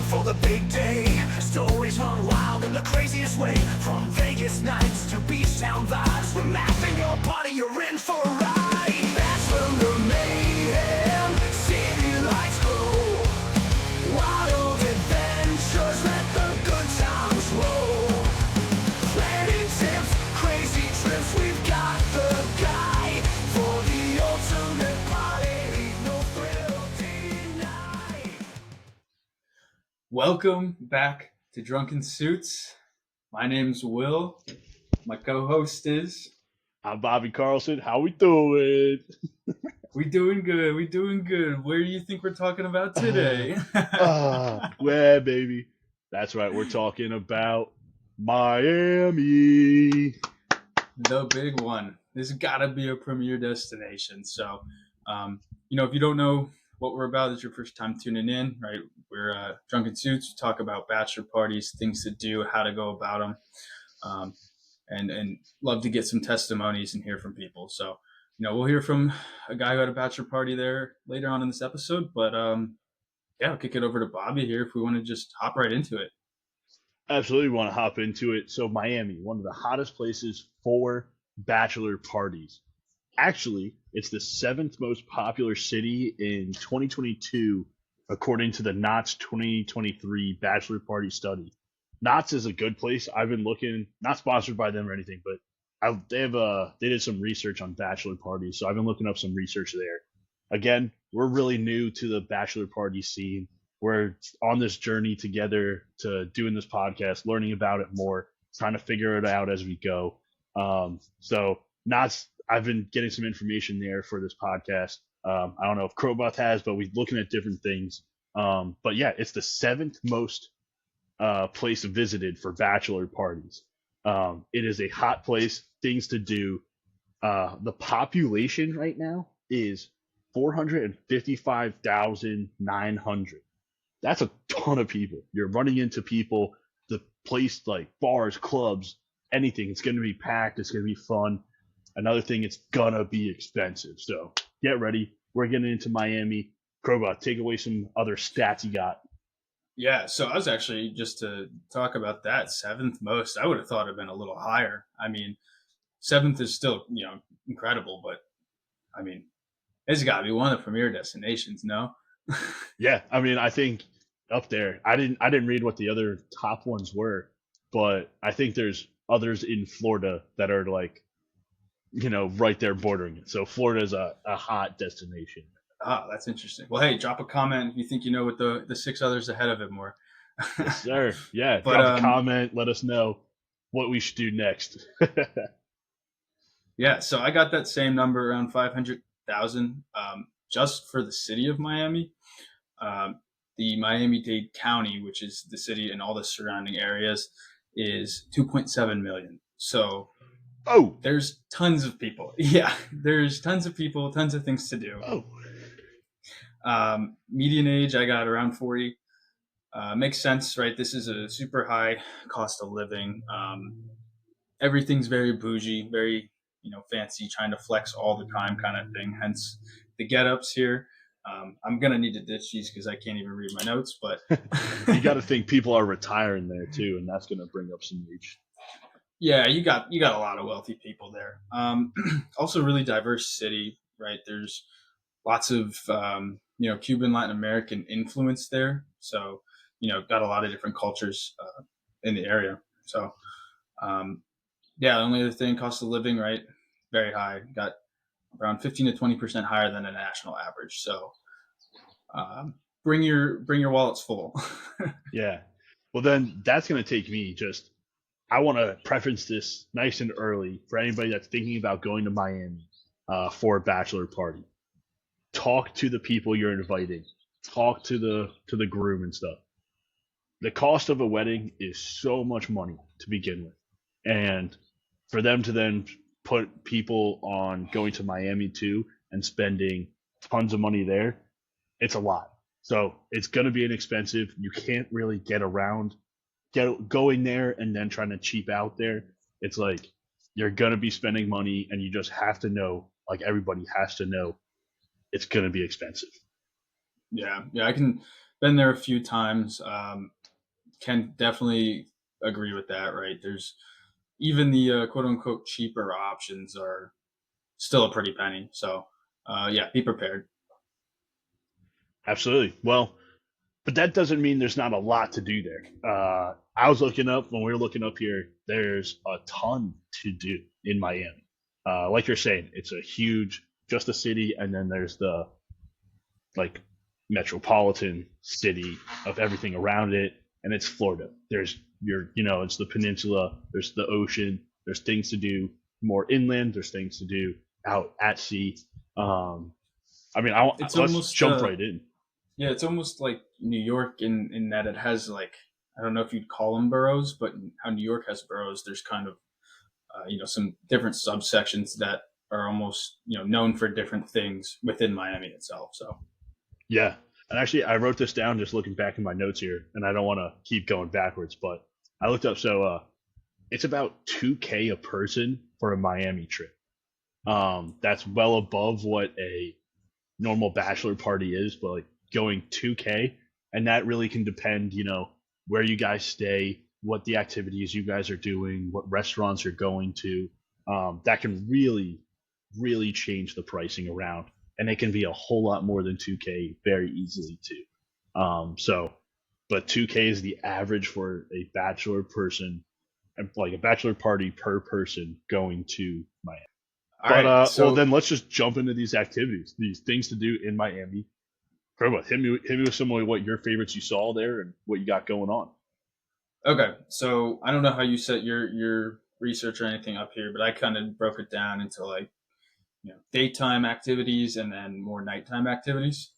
for the big day. Stories run wild in the craziest way. From Vegas nights to beach town vibes, we're laughing your party, you're in for a ride. Bachelor mayhem, city lights glow. Wild adventures, let the good times roll. Planning tips, crazy trips, we've got the guide for the ultimate party, no thrill denied. Welcome back to Drunken Suits. My name's Will. My co-host is. I'm Bobby Carlson. How we doing? We doing good. Where do you think we're talking about today? Yeah, baby. That's right. We're talking about Miami. The big one. This has got to be a premier destination. So, if you don't know what we're about, it's your first time tuning in, right? We're Drunken Suits. We talk about bachelor parties, things to do, how to go about them, and love to get some testimonies and hear from people. So, we'll hear from a guy who had a bachelor party there later on in this episode. But I'll kick it over to Bobby here if we want to just hop right into it. Absolutely want to hop into it. So Miami, one of the hottest places for bachelor parties. Actually, it's the 7th most popular city in 2022, according to the Knott's 2023 Bachelor Party Study. Knott's is a good place. I've been looking, not sponsored by them or anything, but they did some research on bachelor parties, so I've been looking up some research there. Again, we're really new to the bachelor party scene. We're on this journey together to doing this podcast, learning about it more, trying to figure it out as we go. So Knott's, I've been getting some information there for this podcast. I don't know if Crowbuth has, but we're looking at different things. But yeah, it's the 7th most place visited for bachelor parties. It is a hot place, things to do. The population right now is 455,900. That's a ton of people. You're running into people. The place, like bars, clubs, anything, it's going to be packed. It's going to be fun. Another thing, it's going to be expensive. So get ready. We're getting into Miami. Crowbot, take away some other stats you got. Yeah, so I was actually, just to talk about that, 7th most. I would have thought it'd been a little higher. I mean, 7th is still, incredible, but I mean, it's got to be one of the premier destinations, no? Yeah, I mean, I think up there. I didn't read what the other top ones were, but I think there's others in Florida that are like, right there bordering it. So Florida is a hot destination. Ah, that's interesting. Well, hey, drop a comment if you think you know what the 6 others ahead of it more. Yes, sir. Yeah, But, drop a comment. Let us know what we should do next. Yeah, so I got that same number, around 500,000, just for the city of Miami. The Miami-Dade County, which is the city and all the surrounding areas, is 2.7 million. So there's tons of people. Yeah, there's tons of people, tons of things to do. Median age, I got around 40. Makes sense, right? This is a super high cost of living. Everything's very bougie, very fancy, trying to flex all the time kind of thing. Hence the get-ups here. I'm gonna need to ditch these because I can't even read my notes. But you got to think people are retiring there too, and that's gonna bring up some reach. Yeah, you got a lot of wealthy people there. Also, really diverse city, right? There's lots of Cuban, Latin American influence there. So got a lot of different cultures in the area. So the only other thing, cost of living, right? Very high. Got around 15 to 20% higher than a national average. So bring your wallets full. Yeah. Well, then that's going to take me I want to preference this nice and early for anybody that's thinking about going to Miami for a bachelor party. Talk to the people you're inviting. Talk to the groom and stuff. The cost of a wedding is so much money to begin with. And for them to then put people on going to Miami too and spending tons of money there, it's a lot. So it's going to be inexpensive. You can't really get around going there and then trying to cheap out there. It's like you're going to be spending money, and you just have to know, like everybody has to know, it's going to be expensive. Yeah, I can been there a few times. Can definitely agree with that. Right, there's even the quote unquote cheaper options are still a pretty penny. So yeah, be prepared. Absolutely. Well, but that doesn't mean there's not a lot to do there. I was looking up when we were looking up here. There's a ton to do in Miami. Like you're saying, it's a huge, just a city, and then there's the like metropolitan city of everything around it, and it's Florida. There's it's the peninsula. There's the ocean. There's things to do more inland. There's things to do out at sea. Um, It's let's almost jump right in. yeah, it's almost like New York in that it has like I don't know if you'd call them boroughs, but how New York has boroughs, there's kind of some different subsections that are almost known for different things within Miami itself. So Yeah. And actually, I wrote this down just looking back in my notes here, and I don't want to keep going backwards, but I looked up. So it's about 2K a person for a Miami trip. That's well above what a normal bachelor party is, but like going 2K, and that really can depend, where you guys stay, what the activities you guys are doing, what restaurants you're going to. That can really, really change the pricing around, and it can be a whole lot more than 2K very easily too. So, but 2K is the average for a bachelor person, like a bachelor party per person going to Miami. all But right, well, so then let's just jump into these activities, these things to do in Miami. Kerba, hit me with some of what your favorites you saw there and what you got going on. okay, so I don't know how you set your research or anything up here, but I kind of broke it down into like daytime activities and then more nighttime activities.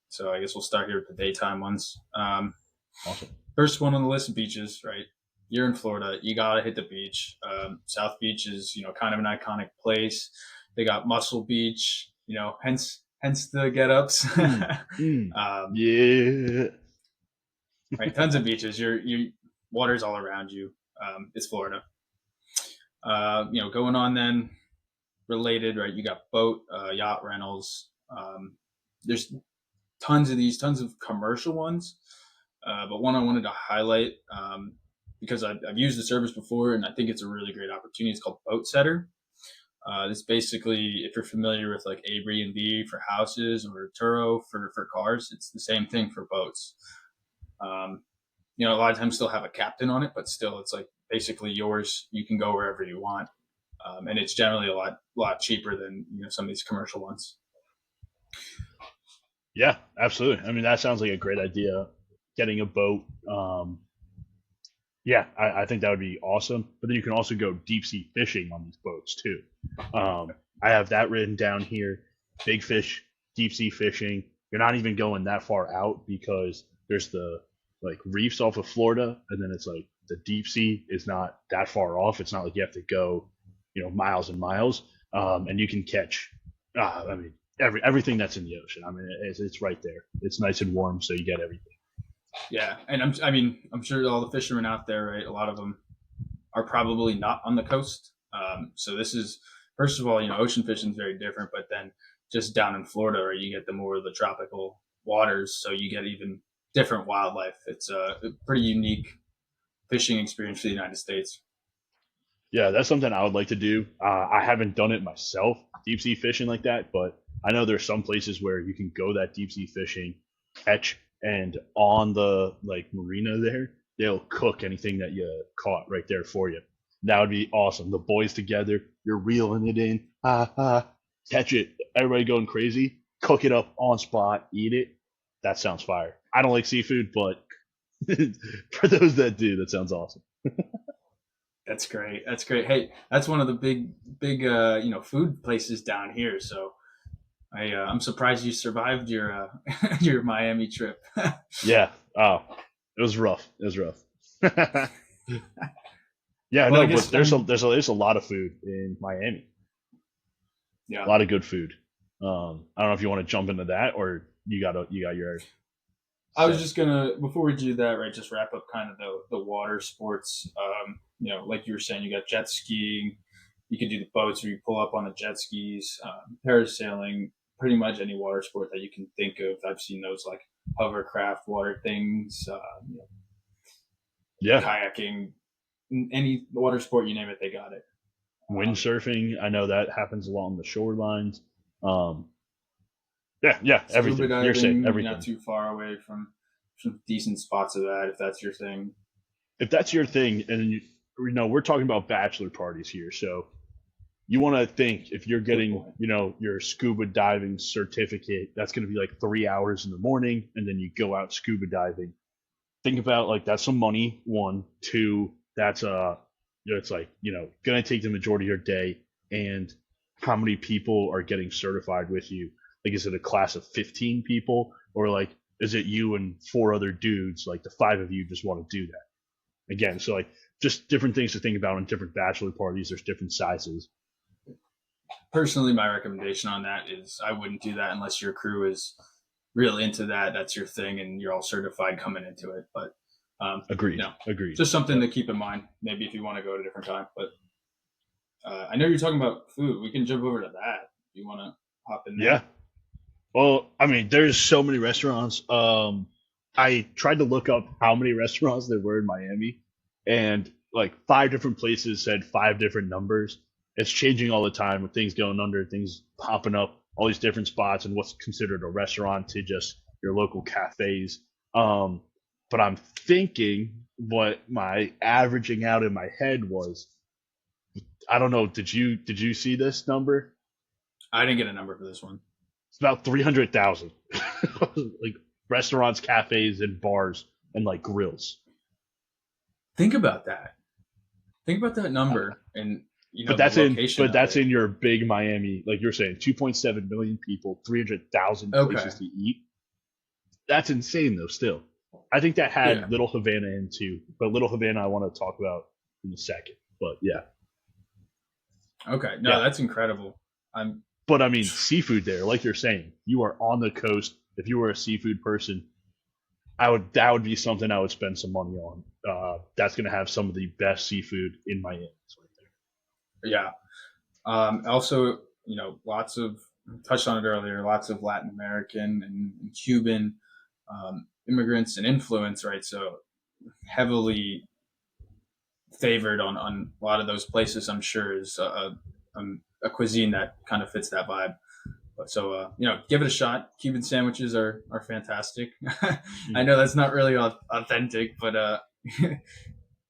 So I guess we'll start here with the daytime ones. Awesome. First one on the list of beaches, right? You're in Florida, you gotta hit the beach. South Beach is kind of an iconic place. They got Muscle Beach, hence the get ups. Mm, mm, yeah. Right, tons of beaches. You water's all around you. It's Florida. Going on then related, right? You got boat, yacht rentals. There's tons of commercial ones, but one I wanted to highlight because I've used the service before and I think it's a really great opportunity. It's called Boat Setter. It's basically if you're familiar with like Airbnb for houses or Turo for cars, it's the same thing for boats. Um, a lot of times still have a captain on it, but still it's like basically yours. You can go wherever you want, and it's generally a lot cheaper than some of these commercial ones. Yeah, absolutely. I mean, that sounds like a great idea. Getting a boat. Yeah, I think that would be awesome. But then you can also go deep sea fishing on these boats too. I have that written down here. Big fish, deep sea fishing. You're not even going that far out because there's the like reefs off of Florida, and then it's like the deep sea is not that far off. It's not like you have to go, miles and miles, and you can catch. I mean, everything that's in the ocean. I mean, it's right there. It's nice and warm, so you get everything. Yeah, and I'm sure all the fishermen out there, right? A lot of them are probably not on the coast. So this is first of all, ocean fishing is very different, but then just down in Florida, right, you get the more of the tropical waters, so you get even different wildlife. It's a pretty unique fishing experience for the United States. Yeah, that's something I would like to do. I haven't done it myself, deep sea fishing like that, but I know there's some places where you can go that deep sea fishing, catch, and on the like marina there, they'll cook anything that you caught right there for you. That would be awesome. The boys together, you're reeling it in, catch it, everybody going crazy, cook it up on spot, eat it. That sounds fire. I don't like seafood, but for those that do, that sounds awesome. That's great. That's great. Hey, that's one of the big food places down here. So I'm surprised you survived your your Miami trip. Yeah. Oh, it was rough. It was rough. Yeah, Well, I no, but guess there's a lot of food in Miami. A yeah. lot of good food. I don't know if you want to jump into that or you got your I was set. just gonna before we do that, right? Just wrap up kind of the water sports. Like you were saying, you got jet skiing. You can do the boats where you pull up on the jet skis, parasailing, pretty much any water sport that you can think of. I've seen those like hovercraft, water things, Yeah, kayaking, any water sport you name it, they got it. windsurfing. I know that happens along the shorelines. Um, yeah, Scuba everything. You're saying diving, you're not everything. too far away from some decent spots of that if that's your thing. If that's your thing, and we're talking about bachelor parties here, so you want to think if you're Good getting, point. your scuba diving certificate, that's going to be like 3 hours in the morning, and then you go out scuba diving. Think about like that's some money. One, two, that's it's like going to take the majority of your day, and how many people are getting certified with you? Like, is it a class of 15 people, or like is it you and four other dudes? Like the five of you just want to do that again. So like just different things to think about in different bachelor parties. There's different sizes. Personally, my recommendation on that is I wouldn't do that unless your crew is real into that. That's your thing, and you're all certified coming into it. But Agreed. no, Agreed. just something Yep. to keep in mind. Maybe if you want to go at a different time. But I know you're talking about food. We can jump over to that. If you want to hop in Yeah. there. Well, I mean, there's so many restaurants. I tried to look up how many restaurants there were in Miami, and like five different places said five different numbers. It's changing all the time with things going under, things popping up, all these different spots, and what's considered a restaurant to just your local cafes. Um, but I'm thinking what my averaging out in my head was. I don't know. Did you see this number? I didn't get a number for this one. It's about 300,000. Like restaurants, cafes, and bars, and like grills. Think about that. Think about that number and But the that's in location but of that's it. in your big Miami, like you're saying, 2.7 million people, 300,000 Okay. places to eat. That's insane though. Still, I think that Yeah. had Little Havana in too. But Little Havana, I want to talk about in a second. But yeah, Okay. No, yeah. that's incredible. I'm But I mean, seafood there, like you're saying, you are on the coast. If you were a seafood person, that would be something I would spend some money on. That's gonna have some of the best seafood in Miami. It's right yeah. Also, lots of touched on it earlier. Lots of Latin American and Cuban immigrants and influence, right? So heavily favored on a lot of those places. I'm sure is a cuisine that kind of fits that vibe. But so give it a shot. Cuban sandwiches are fantastic. there. I know that's not really authentic, but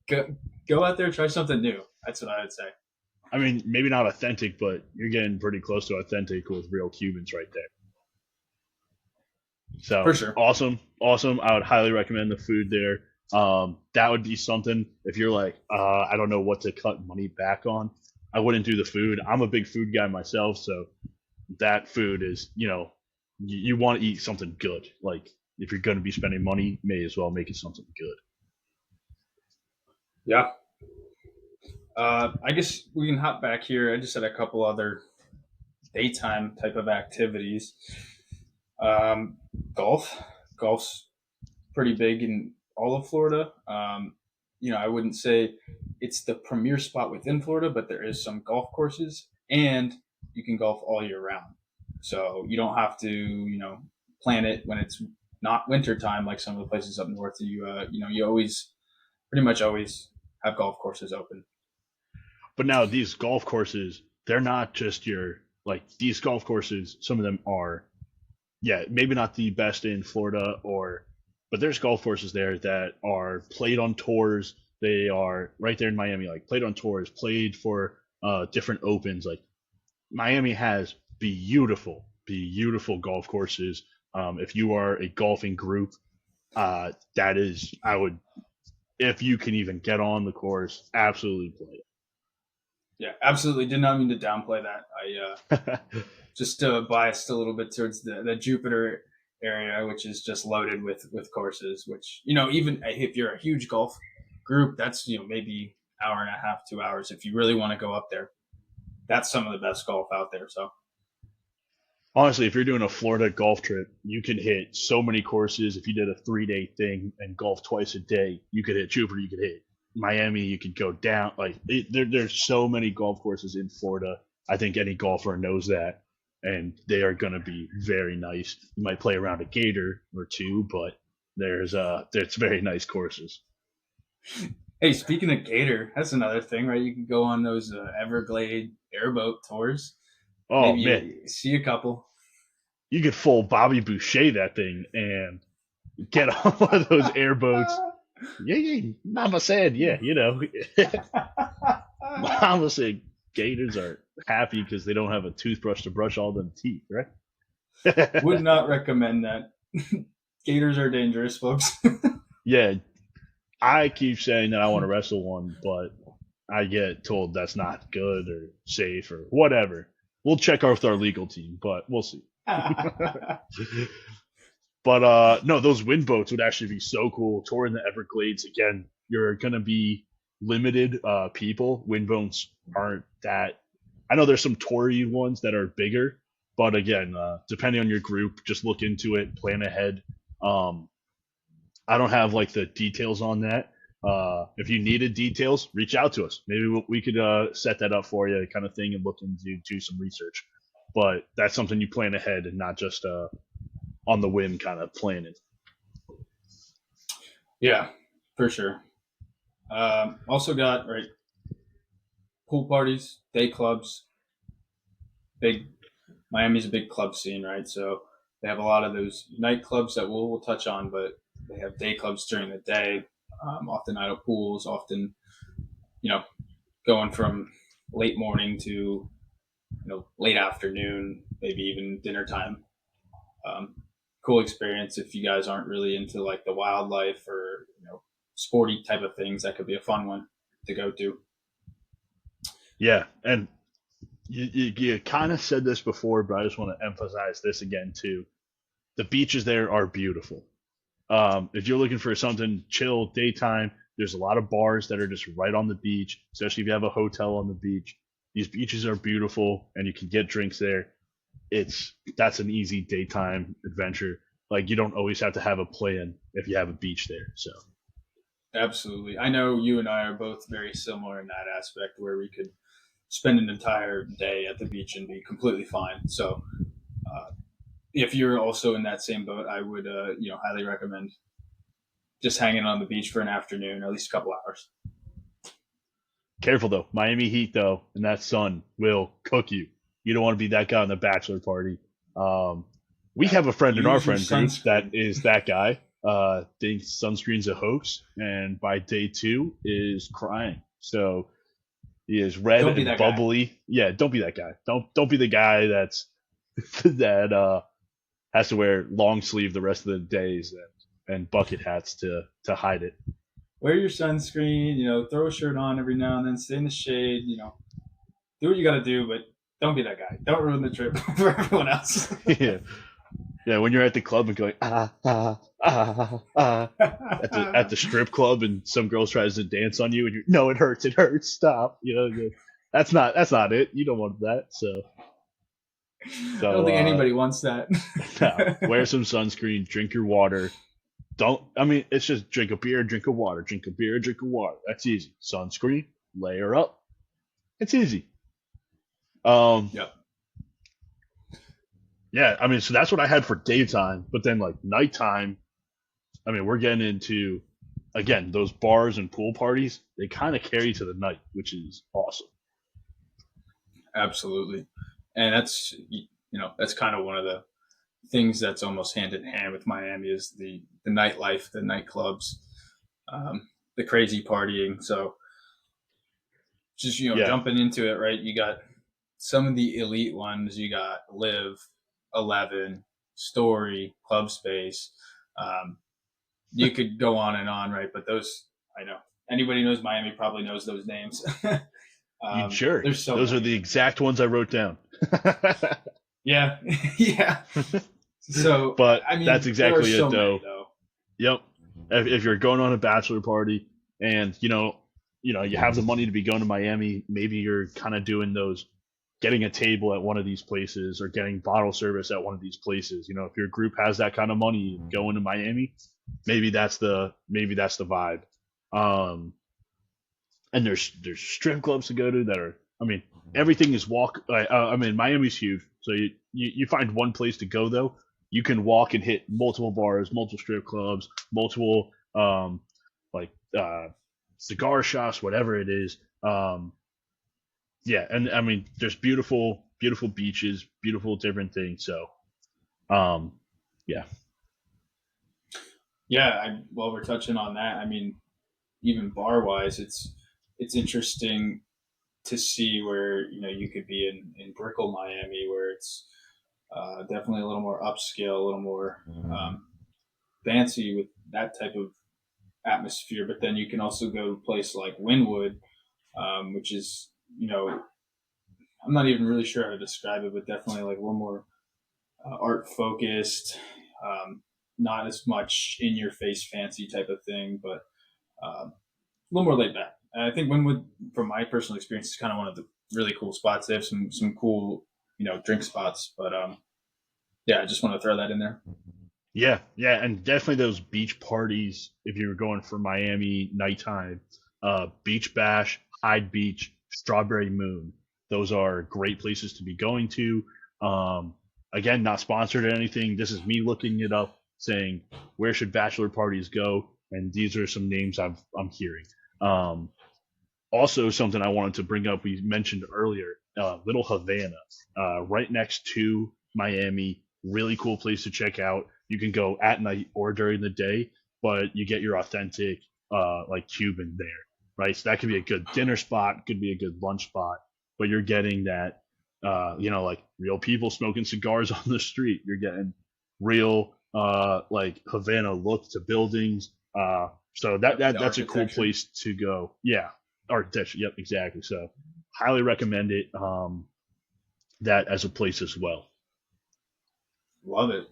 go go out there, try something new. That's what I would say. I mean, maybe not authentic, but you're getting pretty close to authentic with real Cubans right there. For So sure. awesome, awesome. I would highly recommend the food there. That would be something if you're like, I don't know what to cut money back on. I wouldn't do the food. I'm a big food guy myself, so that food is, you want to eat something good. Like if you're going to be spending money, may as well make it something good. Yeah. I guess we can hop back here. I just had a couple other daytime type of activities. Um, golf. Golf's pretty big in all of Florida. I wouldn't say it's the premier spot within Florida, but there is some golf courses, and you can golf all year round. So you don't have to, plan it when it's not winter time like some of the places up north. You always, pretty much always have golf courses open. But now these golf courses, they're not just your like these golf courses. Some of them are, yeah, maybe not the best in Florida, but there's golf courses there that are played on tours. They are right there in Miami, like played on tours, played for different opens. Like Miami has beautiful, beautiful golf courses. If you are a golfing group, that is, I would, if you can even get on the course, absolutely play Yeah, absolutely. Did not mean to downplay that. I it. just biased a little bit towards the Jupiter area, which is just loaded with courses. Which even if you're a huge golf group, that's maybe hour and a half, 2 hours. If you really want to go up there, that's some of the best golf out there. So Honestly, if you're doing a Florida golf trip, you can hit so many courses. If you did a 3 day thing and golf twice a day, you could hit Jupiter, you could hit Miami, you could go down. There's so many golf courses in Florida. I think any golfer knows that. and they are going to be very nice. You might play around a gator or two, but there's very nice courses. Hey, speaking of gator, that's another thing, right? You can go on those Everglade airboat tours. Oh Maybe man, you see a couple. you could full Bobby Boucher that thing and get on one of those airboats. Yeah, yeah. Mama said, yeah, Mama said gators are happy because they don't have a toothbrush to brush all them teeth, right? Would not recommend that. Gators are dangerous, folks. Yeah, I keep saying that I want to wrestle one, but I get told that's not good or safe or whatever. We'll check with our legal team, but we'll see. But no, those wind boats would actually be so cool. Touring the Everglades again, you're gonna be limited people. Wind boats aren't that. I know there's some toury ones that are bigger, but again, depending on your group, just look into it, plan ahead. Um, I don't have like the details on that. If you needed details, reach out to us. Maybe we could set that up for you, kind of thing, and look into do some research. But that's something you plan ahead and not just on the whim kind of planning. Yeah, for sure. Also got right pool parties, day clubs. Big Miami's a big club scene, right? So they have a lot of those nightclubs that we'll touch on, but they have day clubs during the day. Often idle pools, often you know going from late morning to late afternoon, maybe even dinner time. Um, cool experience if you guys aren't really into like the wildlife or sporty type of things. That could be a fun one to go to. Yeah, and you kind of said this before, but I just want to emphasize this again too. The beaches there are beautiful. If you're looking for something chill daytime, there's a lot of bars that are just right on the beach, especially if you have a hotel on the beach. These beaches are beautiful, and you can get drinks there. That's an easy daytime adventure. Like you don't always have to have a plan if you have a beach there. So Absolutely. I know you and I are both very similar in that aspect where we could spend an entire day at the beach and be completely fine. So, if you're also in that same boat, I would, highly recommend just hanging on the beach for an afternoon, at least a couple hours. careful though, Miami Heat though, and that sun will cook you. You don't want to be that guy on the bachelor party. Um, we Yeah. have a friend in our Use your friend group that sunscreen. is that guy. Thinks sunscreen's a hoax, and by day two is crying. So he is red Don't be and that guy. bubbly. Yeah, don't be that guy. Don't be the guy that's that has to wear long sleeve the rest of the days and bucket hats to hide it. Wear your sunscreen, throw a shirt on every now and then, stay in the shade, do what you got to do, but don't be that guy. Don't ruin the trip for everyone else. Yeah, yeah. When you're at the club and going at the strip club and some girl tries to dance on you and you no, it hurts, stop. That's not it. You don't want that. So I don't so think anybody wants that. no, wear some sunscreen, drink your water. Don't I mean it's just drink a beer, drink a water, drink a beer, drink a water. That's easy. Sunscreen, layer up. It's easy. Um Yep. yeah, I mean so that's what I had for daytime, but then like nighttime, I mean we're getting into again those bars and pool parties, they kind of carry to the night, which is awesome. Absolutely. And that's kind of one of the things that's almost hand in hand with Miami is the nightlife, the nightclubs, the crazy partying. So just Yeah. jumping into it, right? You got some of the elite ones. You got Live, 11, Story, Club Space. Um, you could go on and on, right? But those, I know anybody knows Miami probably knows those names. You jerk. There's so Those are many. the exact ones I wrote down. Yeah, yeah. So But I that's mean, there are exactly so it many though. though. Yep. If you're going on a bachelor party and you have the money to be going to Miami, maybe you're kind of doing those getting a table at one of these places or getting bottle service at one of these places. If your group has that kind of money going to Miami, maybe that's the vibe. Um, and there's strip clubs to go to that are, I mean, everything is walk. I mean, Miami's huge, so you find one place to go though, you can walk and hit multiple bars, multiple strip clubs, multiple like cigar shops, whatever it is. Yeah, and I mean, there's beautiful beaches, beautiful different things. So, um, yeah, Yeah, while we're touching on that, I mean, even bar wise, it's interesting to see where you could be in Brickell, Miami, where it's definitely a little more upscale, a little more fancy with that type of atmosphere. But then you can also go to a place like Wynwood, which is I'm not even really sure how to describe it, but definitely like a little more art focused, um, not as much in your face fancy type of thing, but a little more laid back. And I think Wynwood, from my personal experience, is kind of one of the really cool spots. They have some cool drink spots, but yeah, I just want to throw that in there. yeah, and definitely those beach parties. If you were going for Miami nighttime, Beach Bash, Hyde Beach, Strawberry Moon, those are great places to be going to. Um, Again, not sponsored or anything. This is me looking it up, saying where should bachelor parties go, and these are some names I'm hearing. Um, Also, something I wanted to bring up, we mentioned earlier, Little Havana, right next to Miami. Really cool place to check out. You can go at night or during the day, but you get your authentic like Cuban there, right? So that could be a good dinner spot, could be a good lunch spot, but you're getting that, like real people smoking cigars on the street. You're getting real like Havana look to buildings. So The that's a cool architecture. place to go. Yeah, architecture. Yep, exactly. So highly recommend it. That as a place as well. Love it,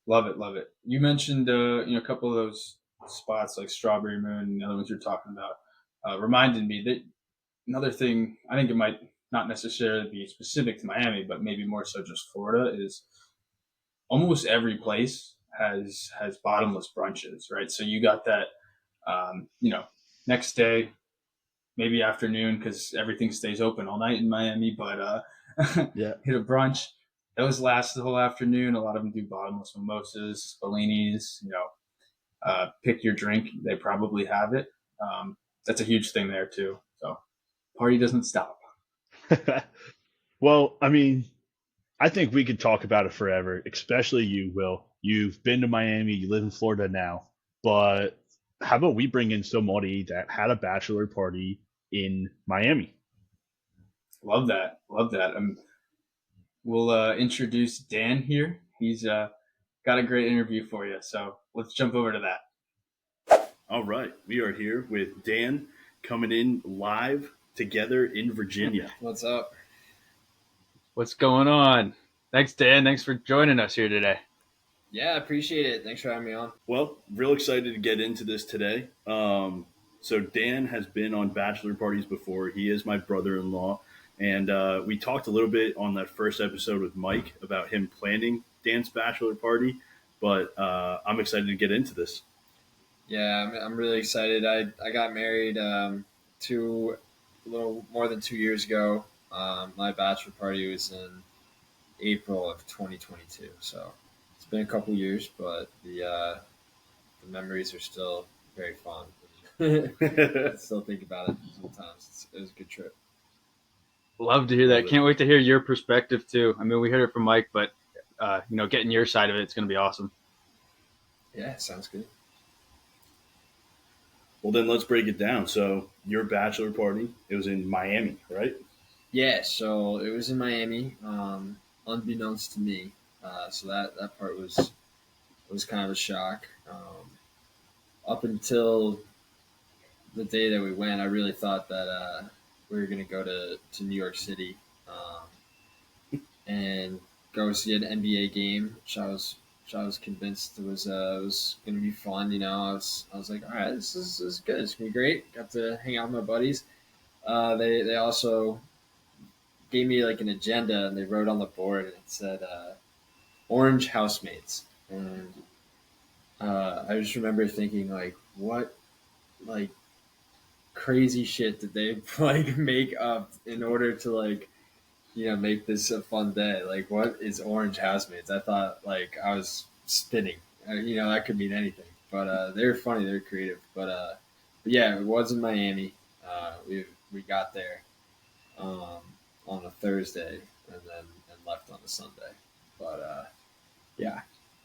love it, love it. You mentioned a couple of those spots like Strawberry Moon and the other ones you're talking about. Reminded me that another thing I think it might not necessarily be specific to Miami, but maybe more so just Florida is almost every place has bottomless brunches, right? So you got that, next day, maybe afternoon because everything stays open all night in Miami, but Yeah. hit a brunch. Those last the whole afternoon. A lot of them do bottomless mimosas, Bellinis. Pick your drink. They probably have it. That's a huge thing there too. So party doesn't stop. Well, I mean, I think we could talk about it forever, especially you, Will. You've been to Miami, you live in Florida now, but how about we bring in somebody that had a bachelor party in Miami? Love that. Love that. We'll introduce Dan here. He's got a great interview for you. So let's jump over to that. All right, we are here with Dan coming in live together in Virginia. What's up? What's going on? Thanks, Dan. Thanks for joining us here today. Yeah, I appreciate it. Thanks for having me on. Well, real excited to get into this today. So Dan has been on bachelor parties before. He is my brother-in-law, and we talked a little bit on that first episode with Mike about him planning Dan's bachelor party. But I'm excited to get into this. Yeah, I'm really excited. I got married a little more than 2 years ago. My bachelor party was in April of 2022. So it's been a couple years, but the memories are still very fond. I still think about it sometimes. It was a good trip. Love to hear Love that. it. Can't wait to hear your perspective too. I mean, we heard it from Mike, but getting your side of it's going to be awesome. Yeah, sounds good. Well, then let's break it down. So your bachelor party, it was in Miami, right? Yeah, so it was in Miami, unbeknownst to me. So that part was kind of a shock. Up until the day that we went, I really thought that we were going to go to New York City and go see an NBA game, which I was convinced it was going to be fun. I was like, all right, this is good. It's going to be great. Got to hang out with my buddies. They also gave me like an agenda, and they wrote on the board, and it said orange housemates. And I just remember thinking like, what like crazy shit did they like make up in order to like make this a fun day. Like, what is Orange Housemates? I thought like I was spinning. That could mean anything. But they're funny. They're creative. But yeah, it was in Miami. We got there um, on a Thursday and left on a Sunday. But yeah,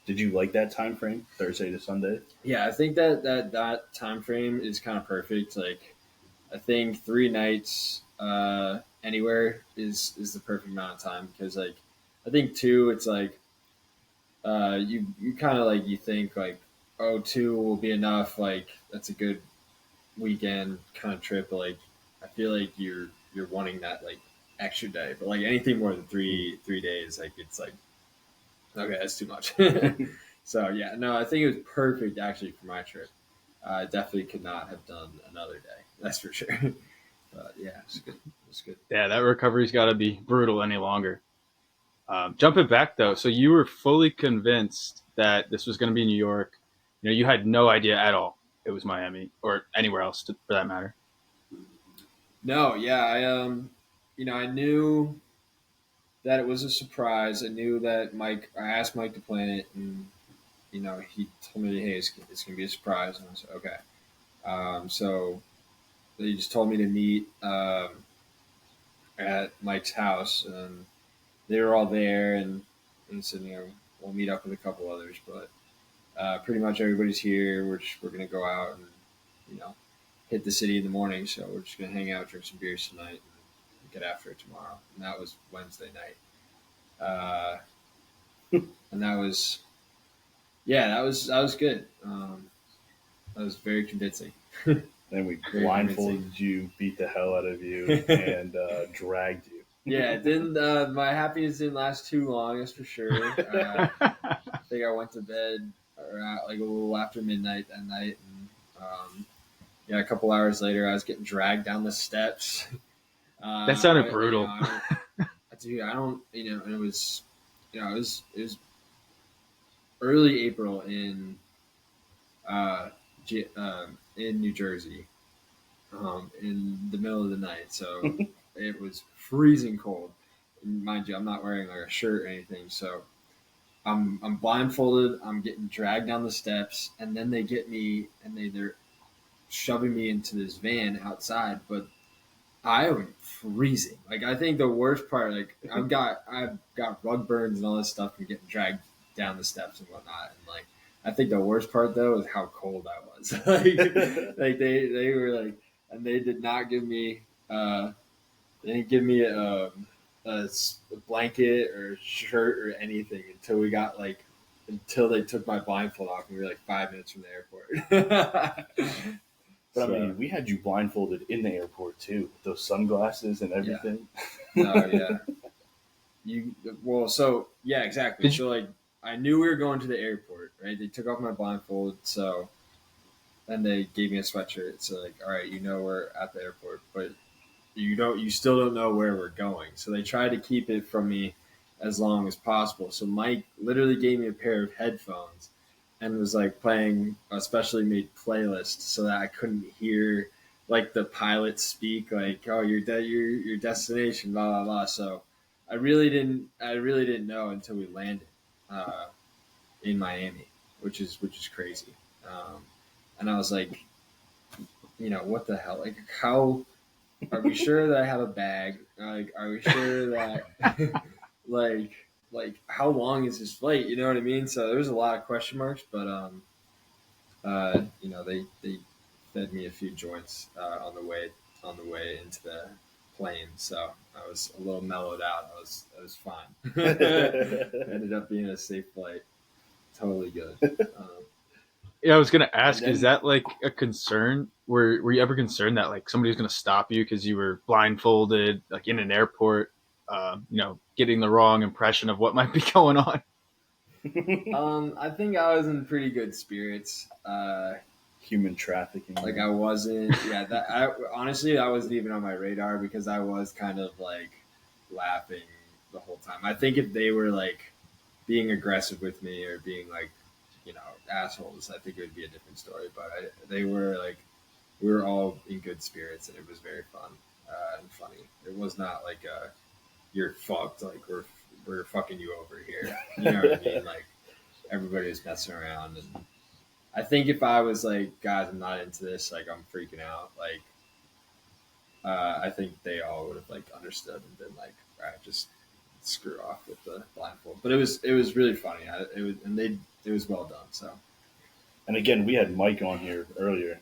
Did you like that time frame, Thursday to Sunday? yeah, I think that time frame is kind of perfect. Like, I think 3 nights anywhere is the perfect amount of time because like I think two, it's like you kind of like you think like, oh, two will be enough. Like, that's a good weekend kind of trip. But like I feel like you're wanting that like extra day. But like anything more than 3 days, like it's like, okay, that's too much. So yeah, no, I think it was perfect actually for my trip. I definitely could not have done another day. That's for sure. But yeah, it's good. It's good. Yeah, that recovery's got to be brutal any longer. Jumping back though, so you were fully convinced that this was going to be New York. You had no idea at all it was Miami or anywhere else for that matter. No, yeah, I knew that it was a surprise. I knew that Mike. I asked Mike to plan it, and he told me, "Hey, it's gonna be a surprise." And I said, "Okay." So they just told me to meet at Mike's house, and they were all there, and said, we'll meet up with a couple others, but pretty much everybody's here. We're gonna go out and you know hit the city in the morning, so we're just gonna hang out, drink some beers tonight, and get after it tomorrow. And that was Wednesday night, and that was that was good. That was very convincing. Then we Very blindfolded you, beat the hell out of you, and dragged you. Yeah, it didn't. My happiness didn't last too long, that's for sure. I think I went to bed around like a little after midnight that night, and yeah, a couple hours later, I was getting dragged down the steps. That sounded brutal. I don't, and it was, it was early April uh, in New Jersey, in the middle of the night, so it was freezing cold. And mind you, I'm not wearing like a shirt or anything, so I'm blindfolded. I'm getting dragged down the steps, and then they get me, and they're shoving me into this van outside, but I am freezing. Like, I think the worst part, like I've got rug burns and all this stuff from getting dragged down the steps and whatnot. And like I think the worst part though is how cold I was. like they were like, and they did not give me they didn't give me a blanket or shirt or anything until they took my blindfold off and we were like 5 minutes from the airport. But I mean, we had you blindfolded in the airport too, with those sunglasses and everything. No, yeah. Exactly. So like I knew we were going to the airport, right? They took off my blindfold, so then they gave me a sweatshirt. So like, all right, we're at the airport, but you still don't know where we're going. So they tried to keep it from me as long as possible. So Mike literally gave me a pair of headphones and was like playing a specially made playlist so that I couldn't hear like the pilot speak like, oh, your destination, blah blah blah. So I really didn't know until we landed uh, in Miami, which is crazy. And I was like, what the hell? Like, how are we sure that I have a bag? Like, are we sure that like how long is this flight? You know what I mean? So there was a lot of question marks, but they fed me a few joints on the way into the plane, so I was a little mellowed out. I was fine. Ended up being a safe flight. Totally good. Yeah, I was gonna ask, And then- is that like a concern? Were you ever concerned that like somebody was gonna stop you because you were blindfolded, like in an airport, getting the wrong impression of what might be going on? I think I was in pretty good spirits. Human trafficking. Like I wasn't, yeah. Honestly, that wasn't even on my radar because I was kind of like laughing the whole time. I think if they were like being aggressive with me or being like, assholes, I think it would be a different story. But they were like, we were all in good spirits and it was very fun and funny. It was not like you're fucked. Like we're fucking you over here. You know what I mean? Like everybody was messing around, and I think if I was like, guys, I'm not into this. Like I'm freaking out. Like I think they all would have like understood and been like, all right, just screw off with the blindfold. But it was really funny. It was well done. So And again, we had Mike on here earlier.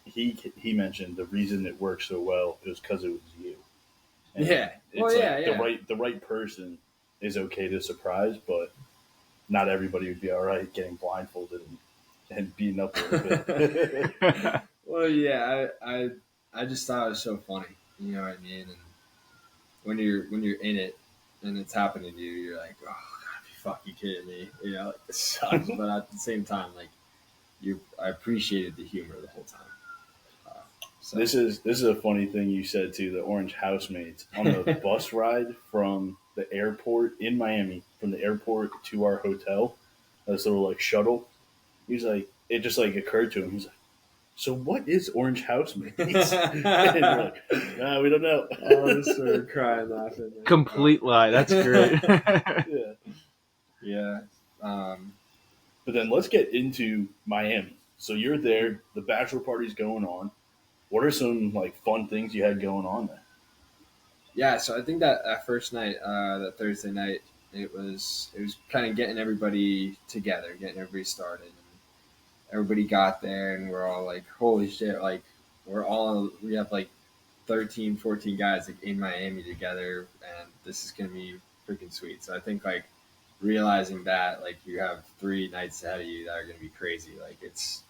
He mentioned the reason it worked so well is because it was you. And yeah, it's well, like yeah, yeah. the right person is okay to surprise, but not everybody would be all right getting blindfolded and beaten up a little bit. Well, yeah, I just thought it was so funny. You know what I mean? And when you're in it and it's happening to you, you're like, oh god, you fucking kidding me? You know, like, it sucks. But at the same time, like I appreciated the humor the whole time. So This is a funny thing you said to the Orange housemates on the bus ride from the airport in Miami, from the airport to our hotel, this little like shuttle. He's like, it just like occurred to him. He's like, so what is Orange housemates? And we're like, nah, we don't know. I just started crying laughing. Like, Complete lie. That's great. Yeah. yeah. But then let's get into Miami. So you're there, the bachelor party's going on. What are some like fun things you had going on there? Yeah, so I think that first night, that Thursday night, it was kind of getting everybody together, getting everybody started, and everybody got there, and we're all like, holy shit! Like we have like 13, 14 guys like in Miami together, and this is gonna be freaking sweet. So I think like realizing that like you have 3 nights ahead of you that are gonna be crazy. Like it's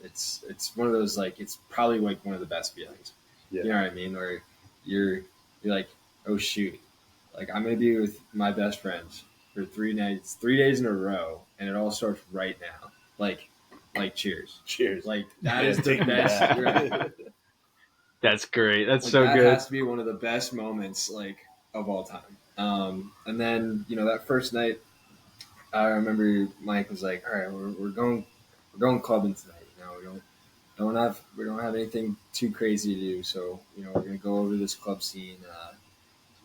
one of those like it's probably like one of the best feelings. Yeah. You know what I mean? Where you're like, oh shoot, like I'm gonna be with my best friends for 3 nights, 3 days in a row, and it all starts right now. Like cheers. Cheers. Like that Yeah, is the take me best. back. Right. That's great. That's Like, so that good. has to be one of the best moments like of all time. And then that first night, I remember Mike was like, "All right, we're going clubbing tonight. We don't have anything too crazy to do, so we're gonna go over this club scene.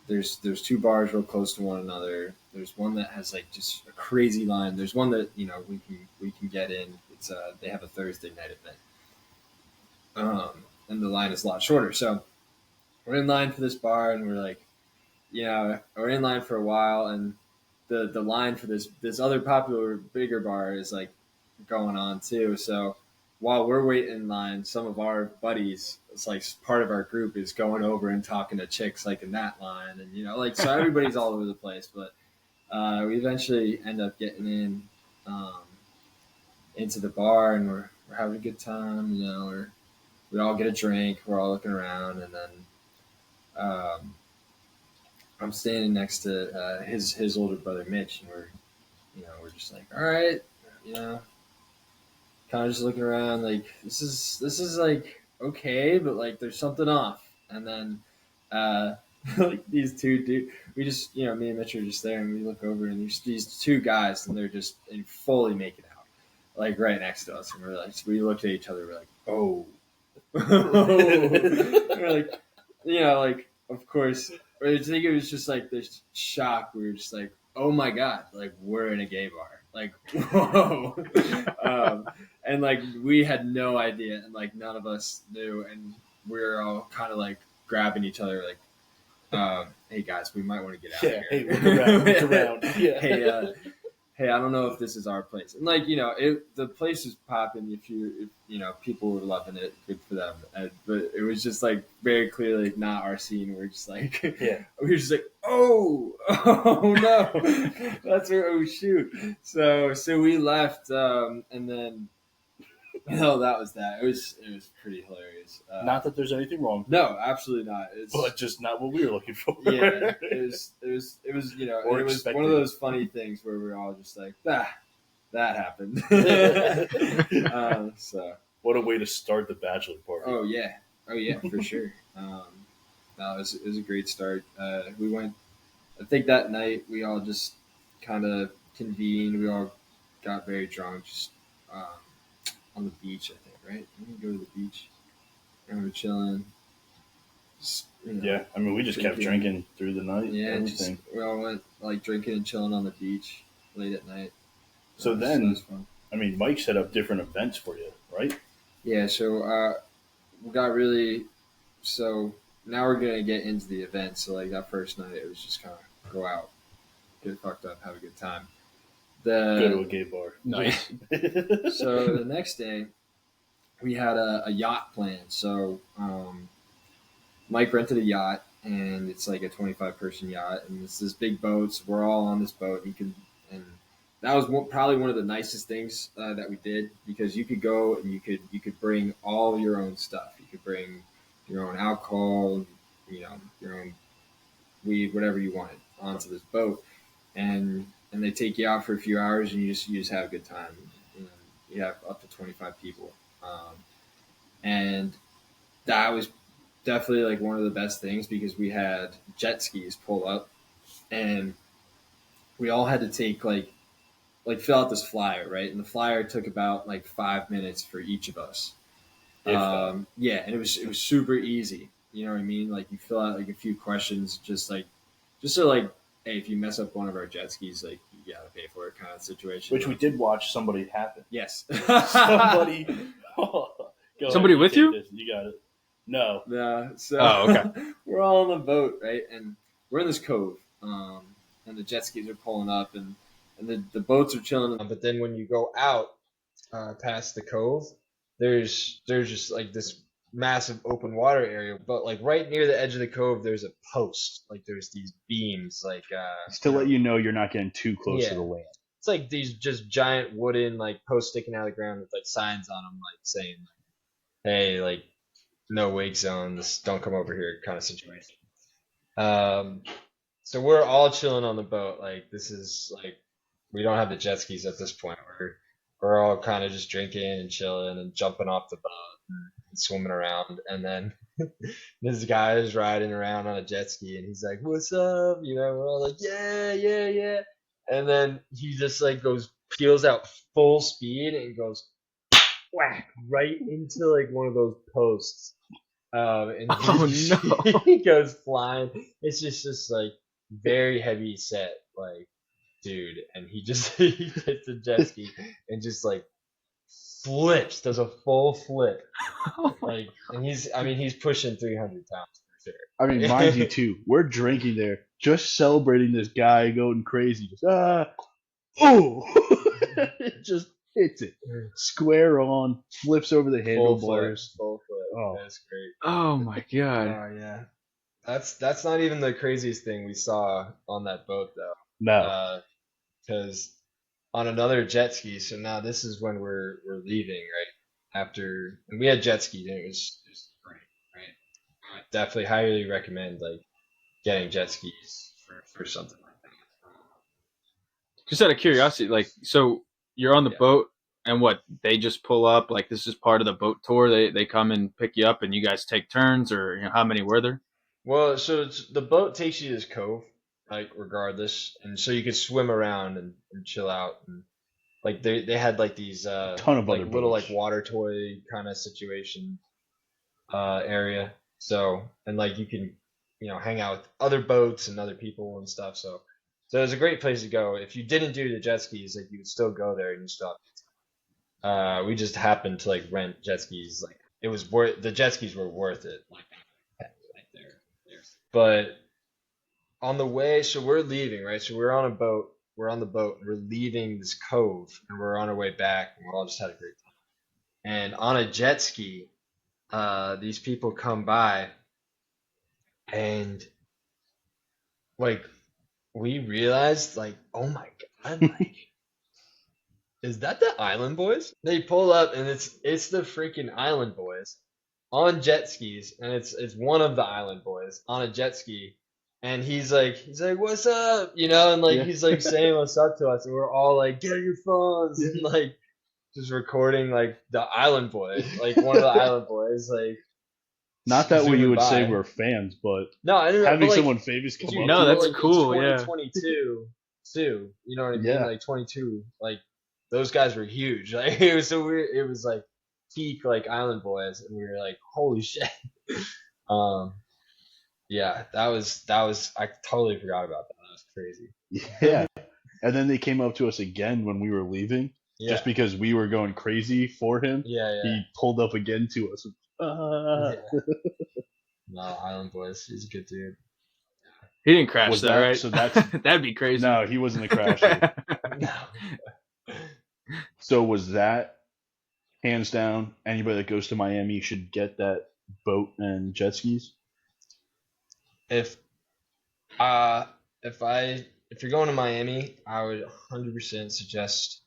There's 2 bars real close to one another. There's one that has like just a crazy line. There's one that we can get in. It's they have a Thursday night event, and the line is a lot shorter. So we're in line for this bar, and we're like, we're in line for a while, and the line for this other popular bigger bar is like going on too. So while we're waiting in line, some of our buddies, it's like part of our group, is going over and talking to chicks like in that line, and like so everybody's all over the place. But we eventually end up getting into the bar, and we're having a good time. We all get a drink. We're all looking around, and then I'm standing next to his older brother Mitch, and we're just like, all right, kind of just looking around, like this is like okay, but like there's something off. And then like these 2 dude, we just me and Mitch are just there, and we look over, and there's these 2 guys, and they're just fully making out, like right next to us, and we're like, we looked at each other, we're like, oh, we're like, like of course. I think it was just like this shock. We were just like, oh my god, like we're in a gay bar, like whoa, and like we had no idea, and like none of us knew, and we were all kind of like grabbing each other, like, hey guys, we might want to get out of here. Hey, look around. Yeah. Hey, I don't know if this is our place. And like, the place was popping. If people were loving it, good for them. But it was just like very clearly not our scene. We're just like, Yeah. we were just like, oh no, that's where, oh shoot. So we left, and then, that was that. It was pretty hilarious. Not that there's anything wrong, No, absolutely not. but just not what we were looking for. Yeah, it was it was Or it was expected. one of those funny things where we're all just like, that happened. So What a way to start the bachelor party. oh yeah, for sure. No, it was a great start. We went. I think that night we all just kind of convened. We all got very drunk, just on the beach. I think, right? We go to the beach and we're chilling. Just, you know, Yeah, I mean, we just kept drinking through the night. Yeah, and just, everything. we all went like drinking and chilling on the beach late at night. So That then, was fun. I mean, Mike set up different events for you, right? Yeah, so we got really so now we're gonna get into the event. So like that first night, it was just kind of go out, get fucked up, have a good time. Go to The a gay bar. Nice. so the next day we had a yacht plan. So Mike rented a yacht, and it's like a 25-person yacht, and it's this big boat. So we're all on this boat. And that was probably one of the nicest things that we did, because you could go and you could bring all your own stuff. You could bring your own alcohol, your own weed, whatever you wanted, onto this boat, and they take you out for a few hours, and you just have a good time. You know, you have up to 25 people, and that was definitely like one of the best things, because we had jet skis pull up, and we all had to take fill out this flyer, right? And the flyer took about like 5 minutes for each of us. If that. Yeah, and it was super easy. You know what I mean? Like you fill out like a few questions, just so like, hey, if you mess up one of our jet skis, like you gotta pay for it, kind of situation. Which we did watch somebody happen. Yes. Somebody. Go Somebody ahead, with take you? this. You got it. No. Yeah. So Oh, okay. we're all on the boat, right? And we're in this cove, and the jet skis are pulling up, and the boats are chilling. But then when you go out past the cove, there's just like this massive open water area. But like right near the edge of the cove, there's a post. Like there's these beams, like Just to let you know you're not getting too close to Yeah. the land. it's like these just giant wooden like posts sticking out of the ground with like signs on them, like saying, "Hey, like no wake zones, don't come over here," kind of situation. So we're all chilling on the boat. Like this is like we don't have the jet skis at this point. We're all kind of just drinking and chilling and jumping off the boat and swimming around. And then this guy is riding around on a jet ski, and he's like, "What's up?" You know, we're all like, "Yeah, yeah, yeah." And then he just like peels out full speed and goes whack right into like one of those posts. And Oh, no. he goes flying. It's just like very heavy set, like dude, and he just he hits the jet ski and just like flips, does a full flip, like, and he's pushing 300 pounds for sure. I mean, mind you, too, we're drinking there, just celebrating this guy going crazy. Just, it just hits it. Square on, flips over the handlebars. Full flip. Oh. That's great. Oh my god. Oh yeah, that's not even the craziest thing we saw on that boat though. No. Because on another jet ski, so now this is when we're leaving, right? After, and we had jet skis, and it was great, right? I definitely highly recommend like getting jet skis for something like that. Just out of curiosity, like, so you're on the Yeah. boat, and what, they just pull up, like this is part of the boat tour, they come and pick you up and you guys take turns, or how many were there? Well, so the boat takes you to this cove, like regardless, and so you could swim around and chill out, and like they had like these Ton of like other little boats. like water toy kind of situation area. So, and like you can hang out with other boats and other people and stuff. So it was a great place to go. If you didn't do the jet skis, like you would still go there and you still have we just happened to like rent jet skis. Like it was the jet skis were worth it. Like right there. But on the way, so we're leaving, right? So we're on a boat. We're on the boat, and we're leaving this cove, and we're on our way back, and we all just had a great time. And on a jet ski, these people come by, and like we realized, like, oh my god, like, is that the Island Boys? They pull up, and it's the freaking Island Boys on jet skis, and it's one of the Island Boys on a jet ski. And he's like, "What's up?" And like Yeah. he's like saying what's up to us, and we're all like, "Get your phones!" and like just recording like the Island Boy, like one of the Island Boys, like. Not that we zooming would say by. we're fans, but No, I don't know. having but, like, someone famous come dude, up No, to that's us, like, cool, It's yeah. 2022 too. You know what I mean? Yeah. Like 22. Like those guys were huge. Like it was so weird. It was like peak like Island Boys, and we were like, holy shit. Yeah, that was I totally forgot about that. That was crazy. Yeah. And then they came up to us again when we were leaving, just Yeah, because we were going crazy for him. yeah, He pulled up again to us. yeah, Uh, yeah. No, Island Boys, he's a good dude. He didn't crash was though, that right? so? That's That'd be crazy. no, he wasn't a crasher. No. So was that hands down? Anybody that goes to Miami should get that boat and jet skis. If uh if you're going to Miami, I would 100% suggest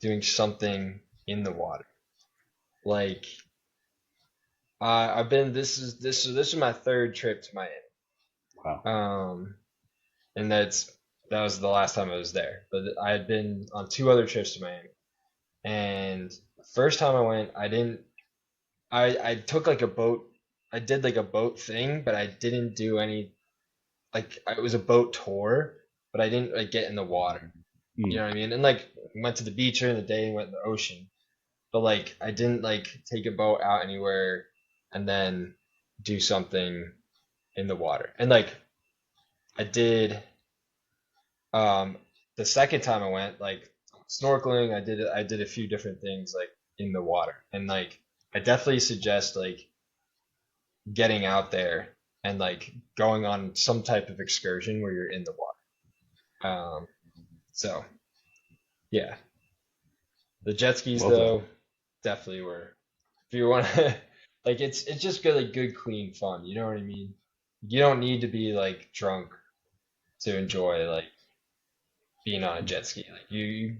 doing something in the water. Like I've been this is my third trip to Miami. Wow. And that was the last time I was there. But I had been on two other trips to Miami. And the first time I went, I took like a boat. I did like a boat thing, but I didn't do any like it was a boat tour, but I didn't like get in the water. You know what I mean? And like went to the beach during the day and went in the ocean. But like I didn't like take a boat out anywhere and then do something in the water. And like I did um the second time I went, like snorkeling, I did a few different things like in the water. And like I definitely suggest like getting out there and like going on some type of excursion where you're in the water. So yeah. The jet skis Love that. though definitely were if you want to like it's just good like good clean fun, you know what I mean? You don't need to be like drunk to enjoy like being on a jet ski. Like you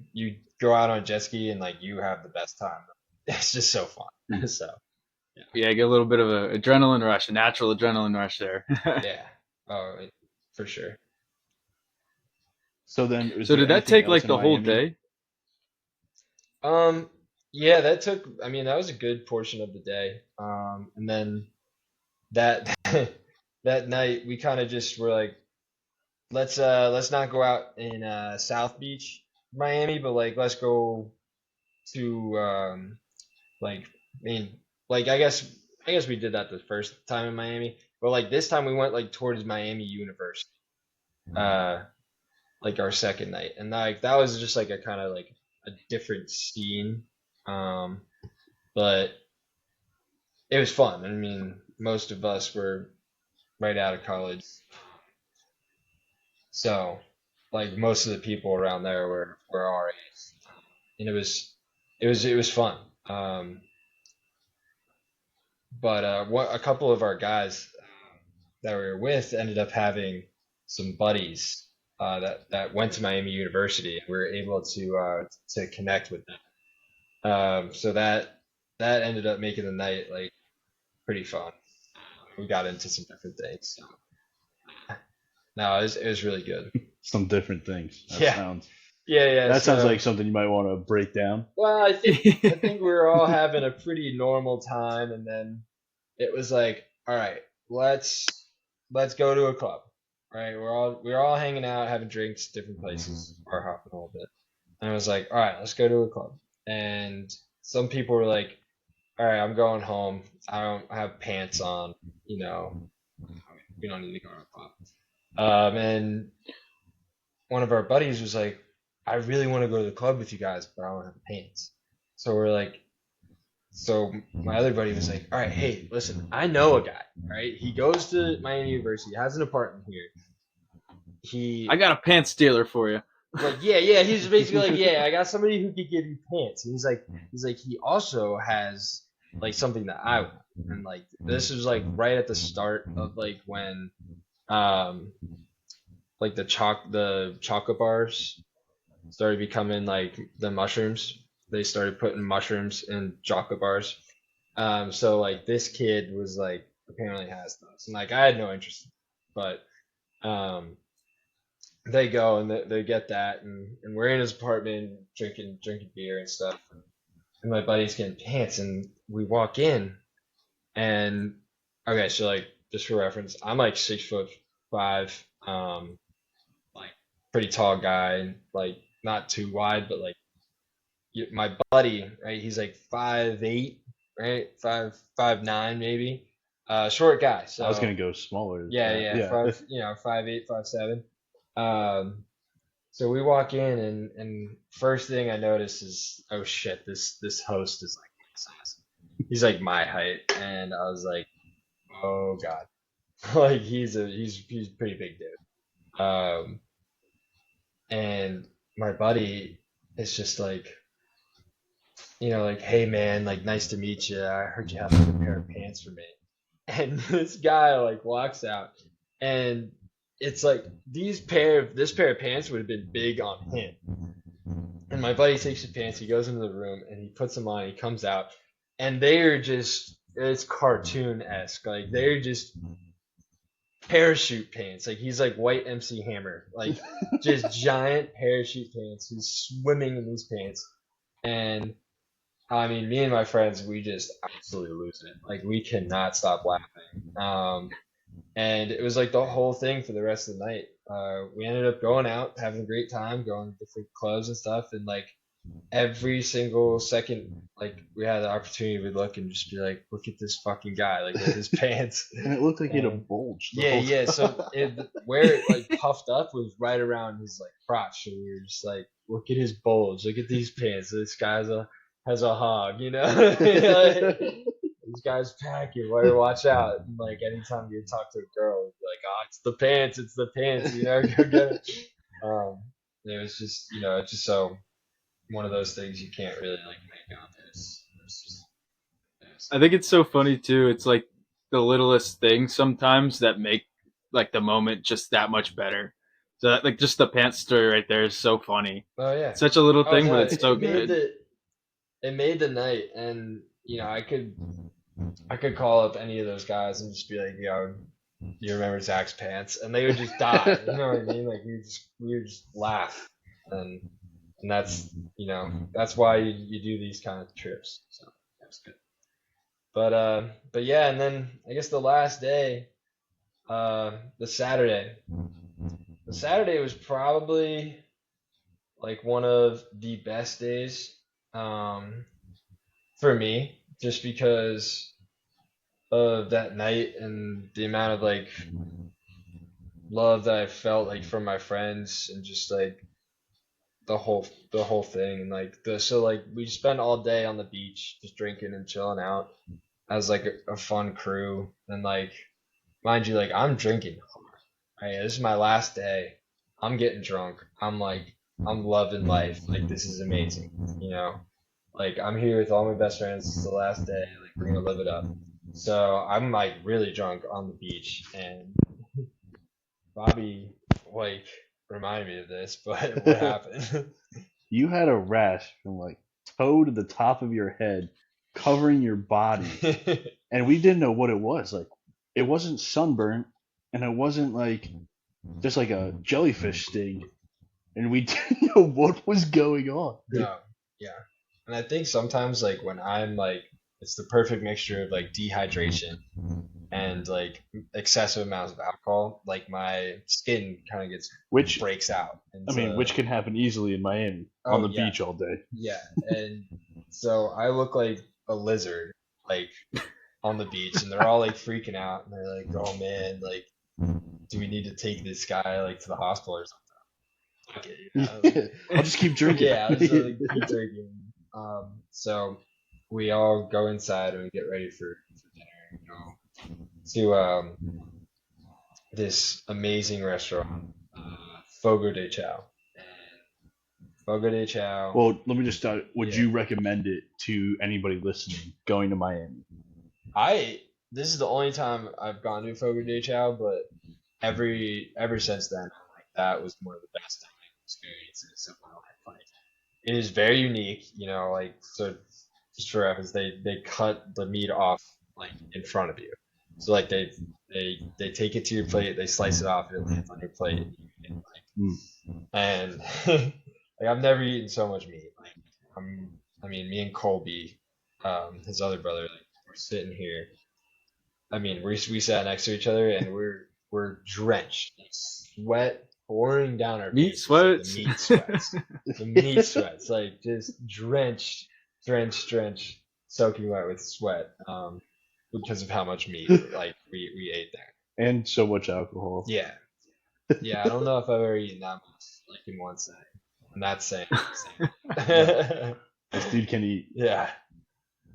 go out on a jet ski and like you have the best time. It's just so fun. So Yeah, get a little bit of a adrenaline rush, a natural adrenaline rush there. yeah. Oh, for sure. So then, is So there did that anything take else like in the whole Miami? day? Yeah, that took I mean that was a good portion of the day. And then that that night we kind of just were like let's not go out in South Beach, Miami, but like let's go to like I mean like I guess we did that the first time in Miami, but like this time we went like towards Miami University, uh, like our second night, and like that was just like a kind of like a different scene, um, but it was fun. I mean, most of us were right out of college, so like most of the people around there were our age, and it was fun. But what a couple of our guys that we were with ended up having some buddies that went to Miami University, and we were able to connect with them. So that ended up making the night like pretty fun. We got into some different things. So no, it was really good. Some different things. That Yeah, sounds. yeah. That sounds So like something you might want to break down. well, I think we were all having a pretty normal time, and then it was like, all right, let's go to a club. Right? We were all hanging out, having drinks, different places, bar hopping a little bit. And I was like, all right, let's go to a club. And some people were like, all right, I'm going home. I don't have pants on, you know, we don't need to go to a club. And one of our buddies was like, I really want to go to the club with you guys, but I don't have pants. So we're like, so my other buddy was like, all right, hey, listen, I know a guy, right? He goes to Miami University, has an apartment here. I got a pants dealer for you. Like, yeah, he's basically like, yeah, I got somebody who could give you pants. And he's like, he also has like something that I want. And like, this was like right at the start of like when, like the chocolate bars started becoming like the mushrooms. They started putting mushrooms in chocolate bars. So like this kid was like apparently has those, and like I had no interest, but um, they go and they get that, and we're in his apartment drinking beer and stuff, and my buddy's getting pants, and we walk in, and okay, so like just for reference, I'm like 6'5", like pretty tall guy, like not too wide, but like my buddy, right? He's like 5'8", right? 5'9" maybe. Short guy. So I was gonna go smaller. yeah, than yeah, that. five, 5'8", 5'7". So we walk in, and first thing I notice is, oh shit, this host is like my size. He's like my height, and I was like, oh god, like he's a pretty big dude. And my buddy is just like, like, hey man, like nice to meet you. I heard you have like a pair of pants for me. And this guy like walks out, and it's like this pair of pants would have been big on him. And my buddy takes his pants, he goes into the room and he puts them on, he comes out, and they are just, it's cartoon esque. Like they're just parachute pants. Like he's like white MC Hammer. Like just giant parachute pants. He's swimming in these pants. And I mean, me and my friends, we just absolutely lose it. Like we cannot stop laughing. And it was like the whole thing for the rest of the night. We ended up going out, having a great time, going to different clubs and stuff, and like every single second, like we had the opportunity, we'd look and just be like, "Look at this fucking guy! Like with his pants." And it looked like he had a And bulge. the yeah, whole yeah. time. So where it like puffed up was right around his like crotch. So we were just like, "Look at his bulge! Look at these pants! This guy's has a hog, you know." These guys packing. Better watch out. And, like anytime you talk to a girl, it'd be like, "Oh, it's the pants! It's the pants!" You know, go get it. Um, it was just, it's just so one of those things you can't really like make out. It's just, I think it's so funny too. It's like the littlest things sometimes that make like the moment just that much better. So that, like just the pants story right there is so funny. oh yeah. It's such a little Oh thing, no, but it's so it made good. the night, and I could call up any of those guys and just be like, "Yo, you remember Zach's pants?" And they would just die. You know what I mean? Like we would just laugh, and that's that's why you do these kind of trips. So that's good. But yeah, and then I guess the last day, the Saturday. The Saturday was probably like one of the best days, um, for me, just because of that night and the amount of like love that I felt like from my friends, and just like the whole thing, and like we spent all day on the beach just drinking and chilling out as like a fun crew. And like, mind you, like I'm drinking hard. Right, this is my last day. I'm getting drunk. I'm loving life. Like this is amazing. Like I'm here with all my best friends. It's the last day. Like we're gonna live it up. So I'm like really drunk on the beach, and Bobby like reminded me of this, but what happened? You had a rash from like toe to the top of your head, covering your body, and we didn't know what it was. Like it wasn't sunburnt, and it wasn't like just like a jellyfish sting, and we didn't know what was going on. No, yeah. And I think sometimes like when I'm like, it's the perfect mixture of like dehydration and like excessive amounts of alcohol. Like my skin kind of Which breaks out. I mean, which can happen easily in Miami on the yeah, beach all day. yeah. And so I look like a lizard, like on the beach, and they're all like freaking out, and they're like, "Oh man, like, do we need to take this guy like to the hospital or something?" Okay, I'll just keep drinking. yeah, I was like, keep drinking. So we all go inside and we get ready for dinner and go to this amazing restaurant, Fogo de Chao. Fogo de Chao. Well, let me just start. Would Yeah. you recommend it to anybody listening going to Miami? This is the only time I've gone to Fogo de Chao, but ever since then, like that was one of the best dining experiences of my life. Like it is very unique, like so. Just for reference, they cut the meat off like in front of you. So like they take it to your plate, they slice it off, and it lands on your plate. And you eat it, and like I've never eaten so much meat. Like I mean, me and Colby, his other brother, like we're sitting here. I mean, we sat next to each other, and we're drenched, like sweat pouring down our Meat faces, like sweats. the meat sweats, the meat sweats, like just drenched, soaking wet with sweat. because of how much meat like we ate there. And so much alcohol. Yeah, yeah. I don't know if I've ever eaten that much like in one sitting. And that's saying. This dude can eat. Yeah,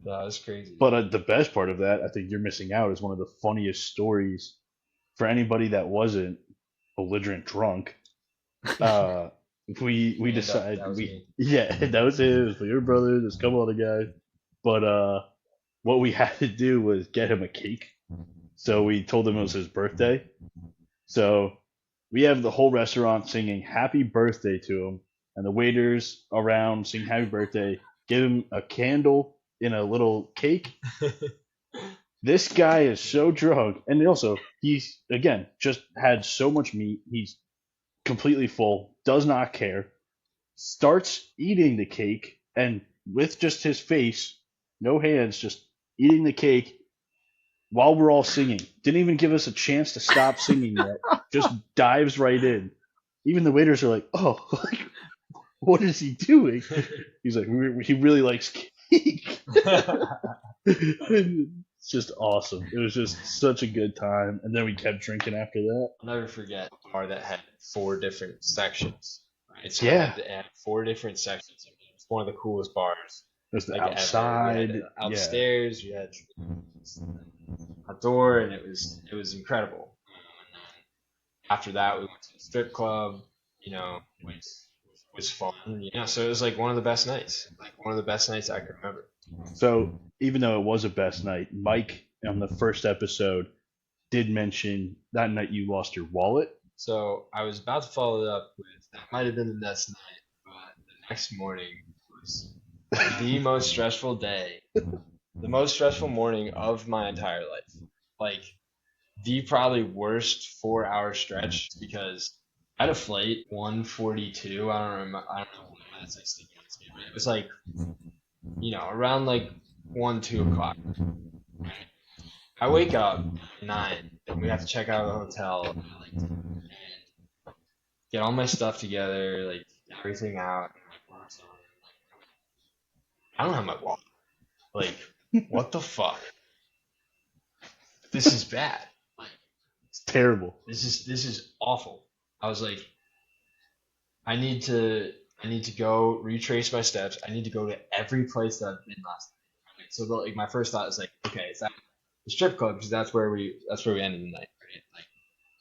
that was crazy. But the best part of that, I think you're missing out, is one of the funniest stories for anybody that wasn't belligerent drunk. We decided that was me. yeah, that was his for your brother, this couple other guys. But what we had to do was get him a cake. So we told him it was his birthday. So we have the whole restaurant singing happy birthday to him, and the waiters around sing happy birthday, give him a candle in a little cake. This guy is so drunk, and also he's again just had so much meat. He's completely full, does not care, starts eating the cake, and with just his face, no hands, just eating the cake while we're all singing. Didn't even give us a chance to stop singing yet. Just dives right in. Even the waiters are like, "Oh, like, what is he doing?" He's like, "He really likes cake." It's just awesome. It was just such a good time, and then we kept drinking after that. I'll never forget a bar that had 4 different sections. Right? So Yeah. it had 4 different sections. It's one of the coolest bars. There's the Like ever. outside, We had upstairs, we had outdoor, and it was incredible. After that, we went to the strip club. You know, was fun. You know, so it was like one of the best nights. Like one of the best nights I can remember. So even though it was a best night, Mike on the first episode did mention that night you lost your wallet. So I was about to follow it up with that might have been the next night, but the next morning was the most stressful day, the most stressful morning of my entire life. Like the probably worst 4-hour stretch because I had a flight 1:42. I don't remember. I don't know what minutes I still against me, but it was like, you know, around like 2 o'clock. I wake up at 9, and we have to check out of the hotel, and get all my stuff together, like everything out. I don't have my wallet. Like, what the fuck? This is bad. It's terrible. This is awful. I was like, I need to go retrace my steps. I need to go to every place that I've been last night. So like my first thought is like, okay, it's at the strip club because that's where we ended the night, right? Like,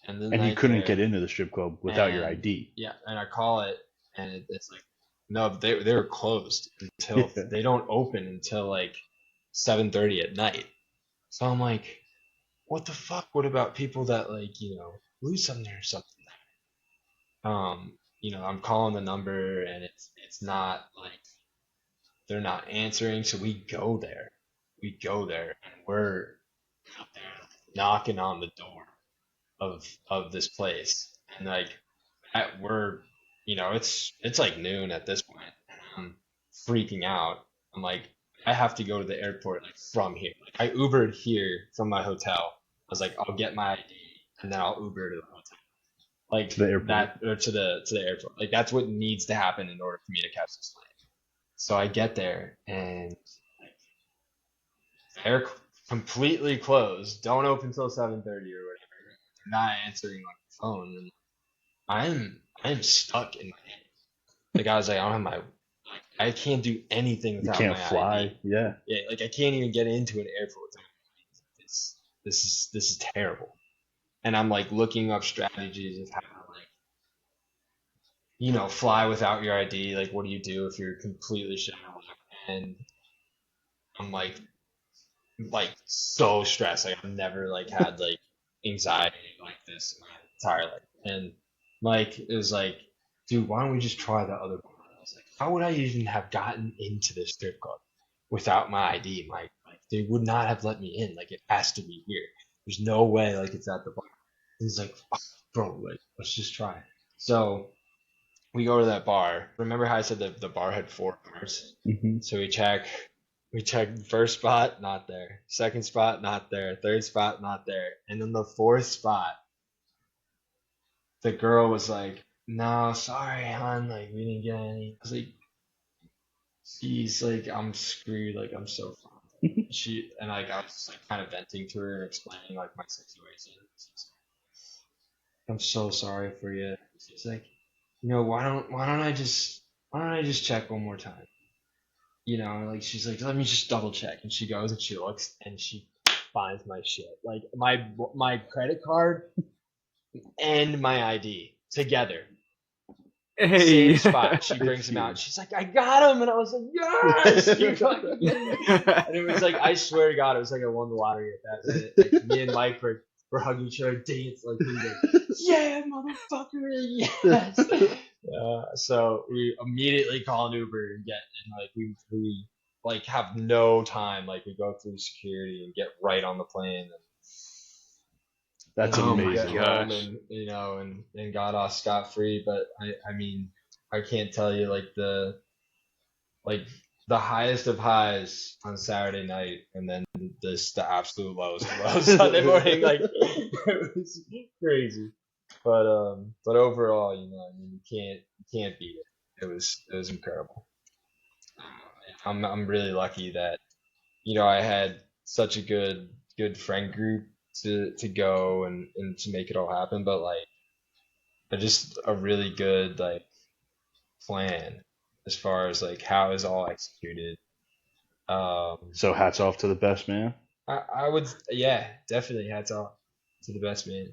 And you couldn't get into the strip club without your ID. Yeah, and I call it, and it's like, no, they were closed until they don't open until like 7:30 at night. So I'm like, what the fuck? What about people that like, you know, lose something or something? You know, I'm calling the number and it's not like they're not answering, so we go there. We go there and we're out there knocking on the door of this place. And like we're, you know, it's like noon at this point. I'm freaking out. I'm like, I have to go to the airport like from here. Like, I Ubered here from my hotel. I was like, I'll get my ID and then I'll Uber to the hotel. Like To the airport. that, or to the airport. Like that's what needs to happen in order for me to catch this flight. So I get there and like they're completely closed. Don't open till 7:30 or whatever. They're not answering my phone. And I'm stuck in my head. Like I was like, I don't have my, I can't do anything You without can't my fly. ID. Yeah. Yeah, like I can't even get into an airport without my ID. This is terrible. And I'm like looking up strategies of how to like, you know, fly without your ID. Like, what do you do if you're completely shut out? And I'm like so stressed. Like I've never like had like anxiety like this in my entire life. And Mike is like, dude, why don't we just try the other bar? I was like, how would I even have gotten into this strip club without my ID, Mike? Like they would not have let me in. Like it has to be here. There's no way like it's at the bar. And he's like, oh, bro, like let's just try it. So we go to that bar. Remember how I said that the bar had 4 bars? Mm-hmm. So we check first spot, not there. Second spot, not there. Third spot, not there. And then the 4th spot, the girl was like, no, sorry, hon, like we didn't get any. I was like, geez, like I'm screwed, like I'm so fucked. like I was just like kind of venting to her and explaining like my situation. She's like, I'm so sorry for you. She's like, why don't I just check one more time? Like she's like, let me just double check, and she goes and she looks and she finds my shit, like my credit card and my ID together. Hey. Same spot. She brings him out. She's like, I got him. And I was like, yes! You fucking kidding me? And it was like, I swear to God, it was like I won the lottery at that minute. Like, me and Mike were hugging each other, dance, like, we were like, yeah, motherfucker, yes! So we immediately call an Uber and like, we like have no time. Like, we go through security and get right on the plane. And That's Oh my amazing. God. home and got off scot free. But I mean, I can't tell you like the highest of highs on Saturday night, and then the absolute lowest of lows Sunday morning. Like it was crazy. But overall, I mean, you can't beat it. It was incredible. I'm really lucky that I had such a good friend group to go and to make it all happen, but like just a really good like plan as far as like how is all executed. So hats off to the best man. I would, yeah, definitely hats off to the best man.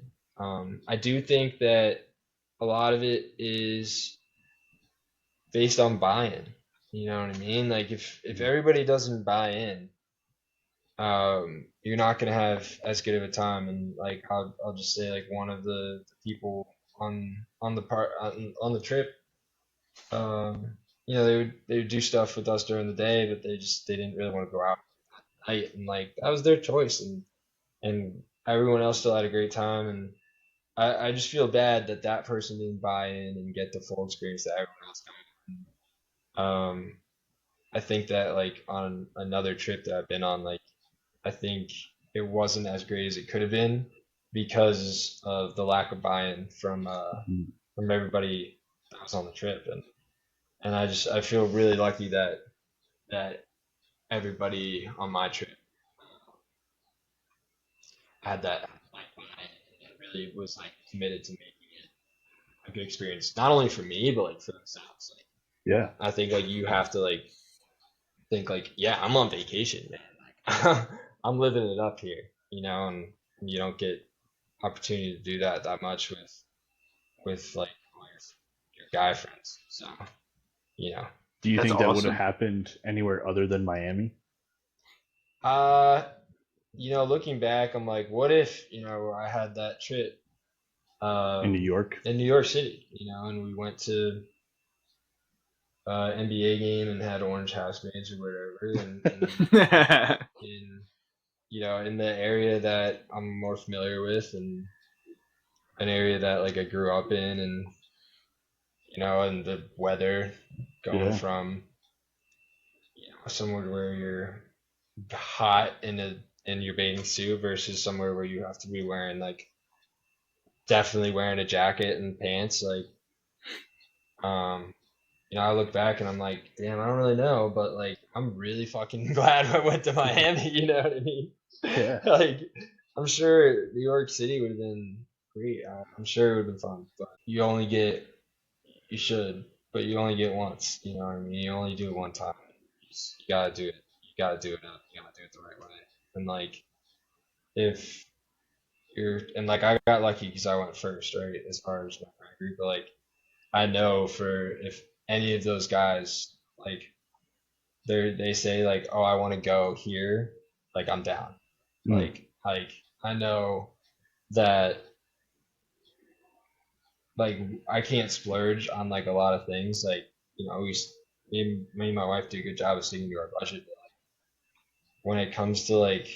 I do think that a lot of it is based on buy-in. You know what I mean? Like if everybody doesn't buy in, you're not gonna have as good of a time. And like I'll just say like one of the people on the trip, they would do stuff with us during the day, but they didn't really want to go out at night, and like that was their choice, and everyone else still had a great time, and I just feel bad that that person didn't buy in and get the full experience that everyone else got. I think that like on another trip that I've been on, like I think it wasn't as great as it could have been because of the lack of buy-in from everybody that was on the trip, and I feel really lucky that everybody on my trip had that like buy-in and really was like committed to making it a good experience, not only for me but like for themselves. Like Yeah. I think like you have to like think like, yeah, I'm on vacation, man. Like I'm living it up here, and you don't get opportunity to do that much with like all your guy friends. So, you know. Do you That's think that would awesome. have happened anywhere other than Miami? Looking back, I'm like, what if, I had that trip In New York? in New York City, and we went to NBA game and had orange housemaids or whatever, and in the area that I'm more familiar with, and an area that like I grew up in, and the weather going Yeah. from somewhere where you're hot in your bathing suit versus somewhere where you have to be wearing like definitely wearing a jacket and pants. Like I look back and I'm like, damn, I don't really know, but like I'm really fucking glad I went to Miami. You know what I mean? Yeah. Like I'm sure New York City would have been great. I'm sure it would have been fun, but you only get once. You know what I mean? You only do it one time. You gotta do it. You gotta do it up. You gotta do it the right way. And like if like I got lucky because I went first, right? As far as my friend group, but like I know for if any of those guys like they say like, oh, I want to go here, like I'm down. Like I know that like I can't splurge on like a lot of things. Like me and my wife do a good job of sticking to our budget. But like when it comes to like,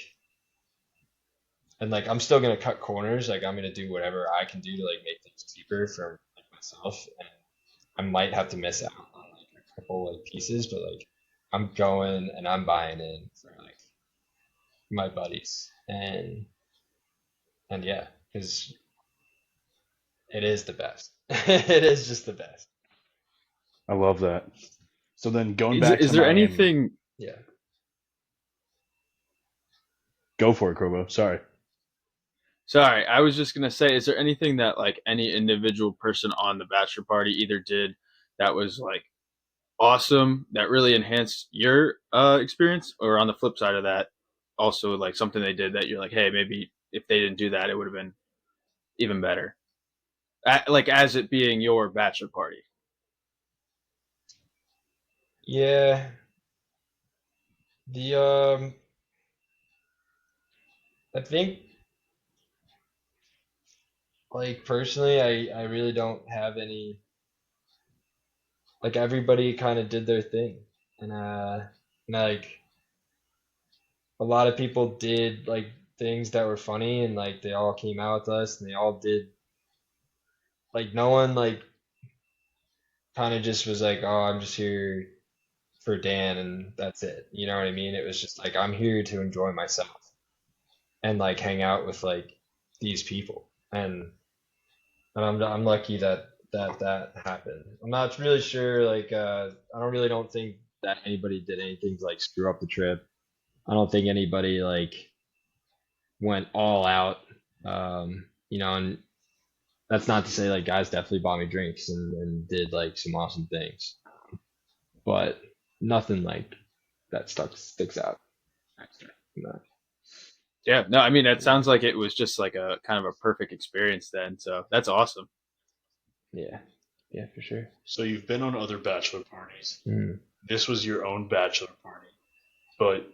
and like I'm still gonna cut corners. Like I'm gonna do whatever I can do to like make things cheaper for like myself, and I might have to miss out on like a couple like pieces, but like I'm going and I'm buying in for like my buddies, and yeah, because it is the best. It is just the best. I love that. So then going Is, back is to there Miami, anything? Yeah. Go for it, Krobo. Sorry. Sorry, I was just gonna say, is there anything that like any individual person on the bachelor party either did that was like awesome that really enhanced your experience, or on the flip side of that, also like something they did that you're like, hey, maybe if they didn't do that, it would have been even better. Like as it being your bachelor party. Yeah. The I think like personally I really don't have any like everybody kind of did their thing. And like a lot of people did like things that were funny and like they all came out with us and they all did like no one like kind of just was like, "Oh, I'm just here for Dan and that's it." You know what I mean? It was just like I'm here to enjoy myself and like hang out with like these people. And I'm lucky that happened. I'm not really sure like I don't think that anybody did anything to like screw up the trip. I don't think anybody like went all out. And that's not to say like guys definitely bought me drinks and did like some awesome things, but nothing like that sticks out. No. Yeah, no, I mean that sounds like it was just like a kind of a perfect experience then. So that's awesome. Yeah, yeah, for sure. So you've been on other bachelor parties. Mm. This was your own bachelor party. But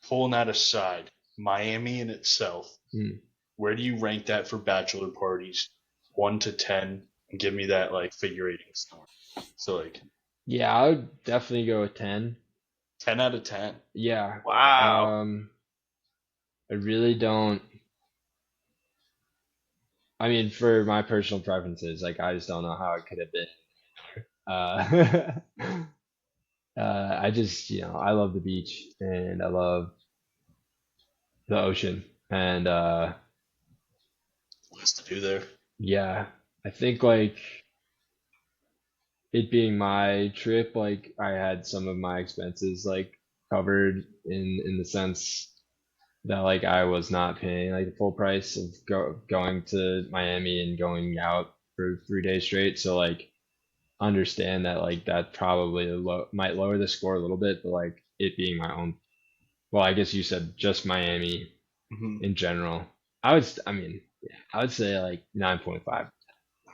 pulling that aside, Miami in itself, Mm. where do you rank that for bachelor parties? 1 to 10, and give me that like figure eighting score. So like Yeah, I would definitely go with 10. 10 out of 10. Yeah. Wow. I really don't. I mean, for my personal preferences, like I just don't know how it could have been. I just, I love the beach and I love the ocean, and What's to do there? yeah, I think like it being my trip, like I had some of my expenses like covered in the sense that like I was not paying like the full price of going to Miami and going out for 3 days straight. So like understand that like that probably might lower the score a little bit, but like it being my own, well, I guess you said just Miami Mm-hmm. in general. I mean, yeah, I would say like 9.5.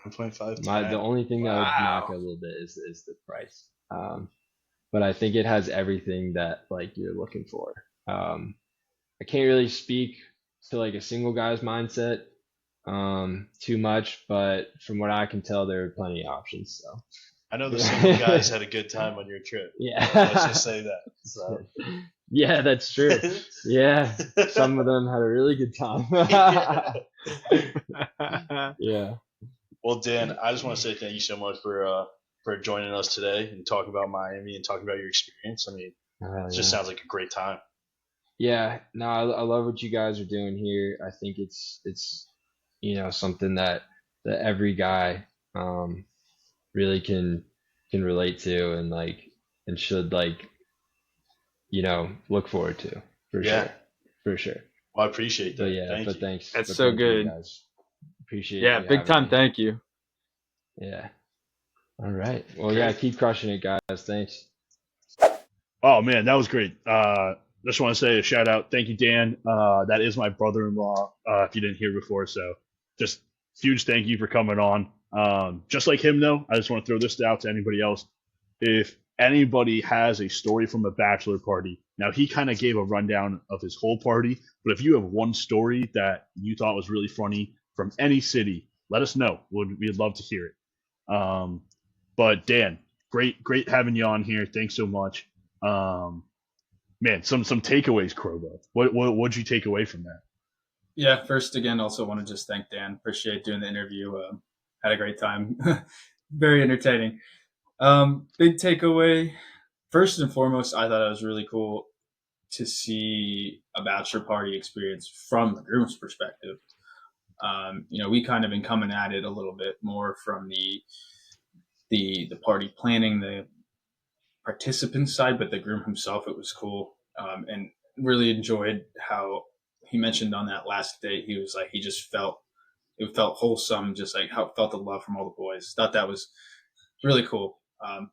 1.5, The 10. only thing that would knock it Wow. a little bit is the price. But I think it has everything that like you're looking for. I can't really speak to like a single guy's mindset too much, but from what I can tell, there are plenty of options. So I know the single guys had a good time on your trip. Let's just yeah, say that. So. yeah, that's true. Yeah, some of them had a really good time. Yeah. Well, Dan, I just want to say thank you so much for joining us today and talking about Miami and talking about your experience. I mean, Oh, it just yeah. sounds like a great time. Yeah, no, I love what you guys are doing here. I think it's something that every guy really can relate to and like and should like look forward to for Yeah. sure, for sure. Well, I appreciate But that. yeah, Thank but you. thanks, That's but so thank you good. guys. Appreciate Yeah, you big having time. me. Thank you. Yeah. All right. Well, yeah, Great. keep crushing it, guys. Thanks. Oh man, that was great. Just want to say a shout out. Thank you, Dan. That is my brother-in-law. If you didn't hear before, so just huge thank you for coming on. Just like him, though, I just want to throw this out to anybody else. If anybody has a story from a bachelor party, now he kind of gave a rundown of his whole party, but if you have one story that you thought was really funny from any city, let us know. We'd love to hear it. But Dan, great having you on here. Thanks so much. Um, Man, some takeaways, Krobo. What'd you take away from that? Yeah, first again, also want to just thank Dan. Appreciate doing the interview. Had a great time. Very entertaining. Big takeaway. First and foremost, I thought it was really cool to see a bachelor party experience from the groom's perspective. We kind of been coming at it a little bit more from the party planning, the participant side, but the groom himself, it was cool, and really enjoyed how he mentioned on that last date, he was like, he just felt, it felt wholesome, just like how felt the love from all the boys. Thought that was really cool.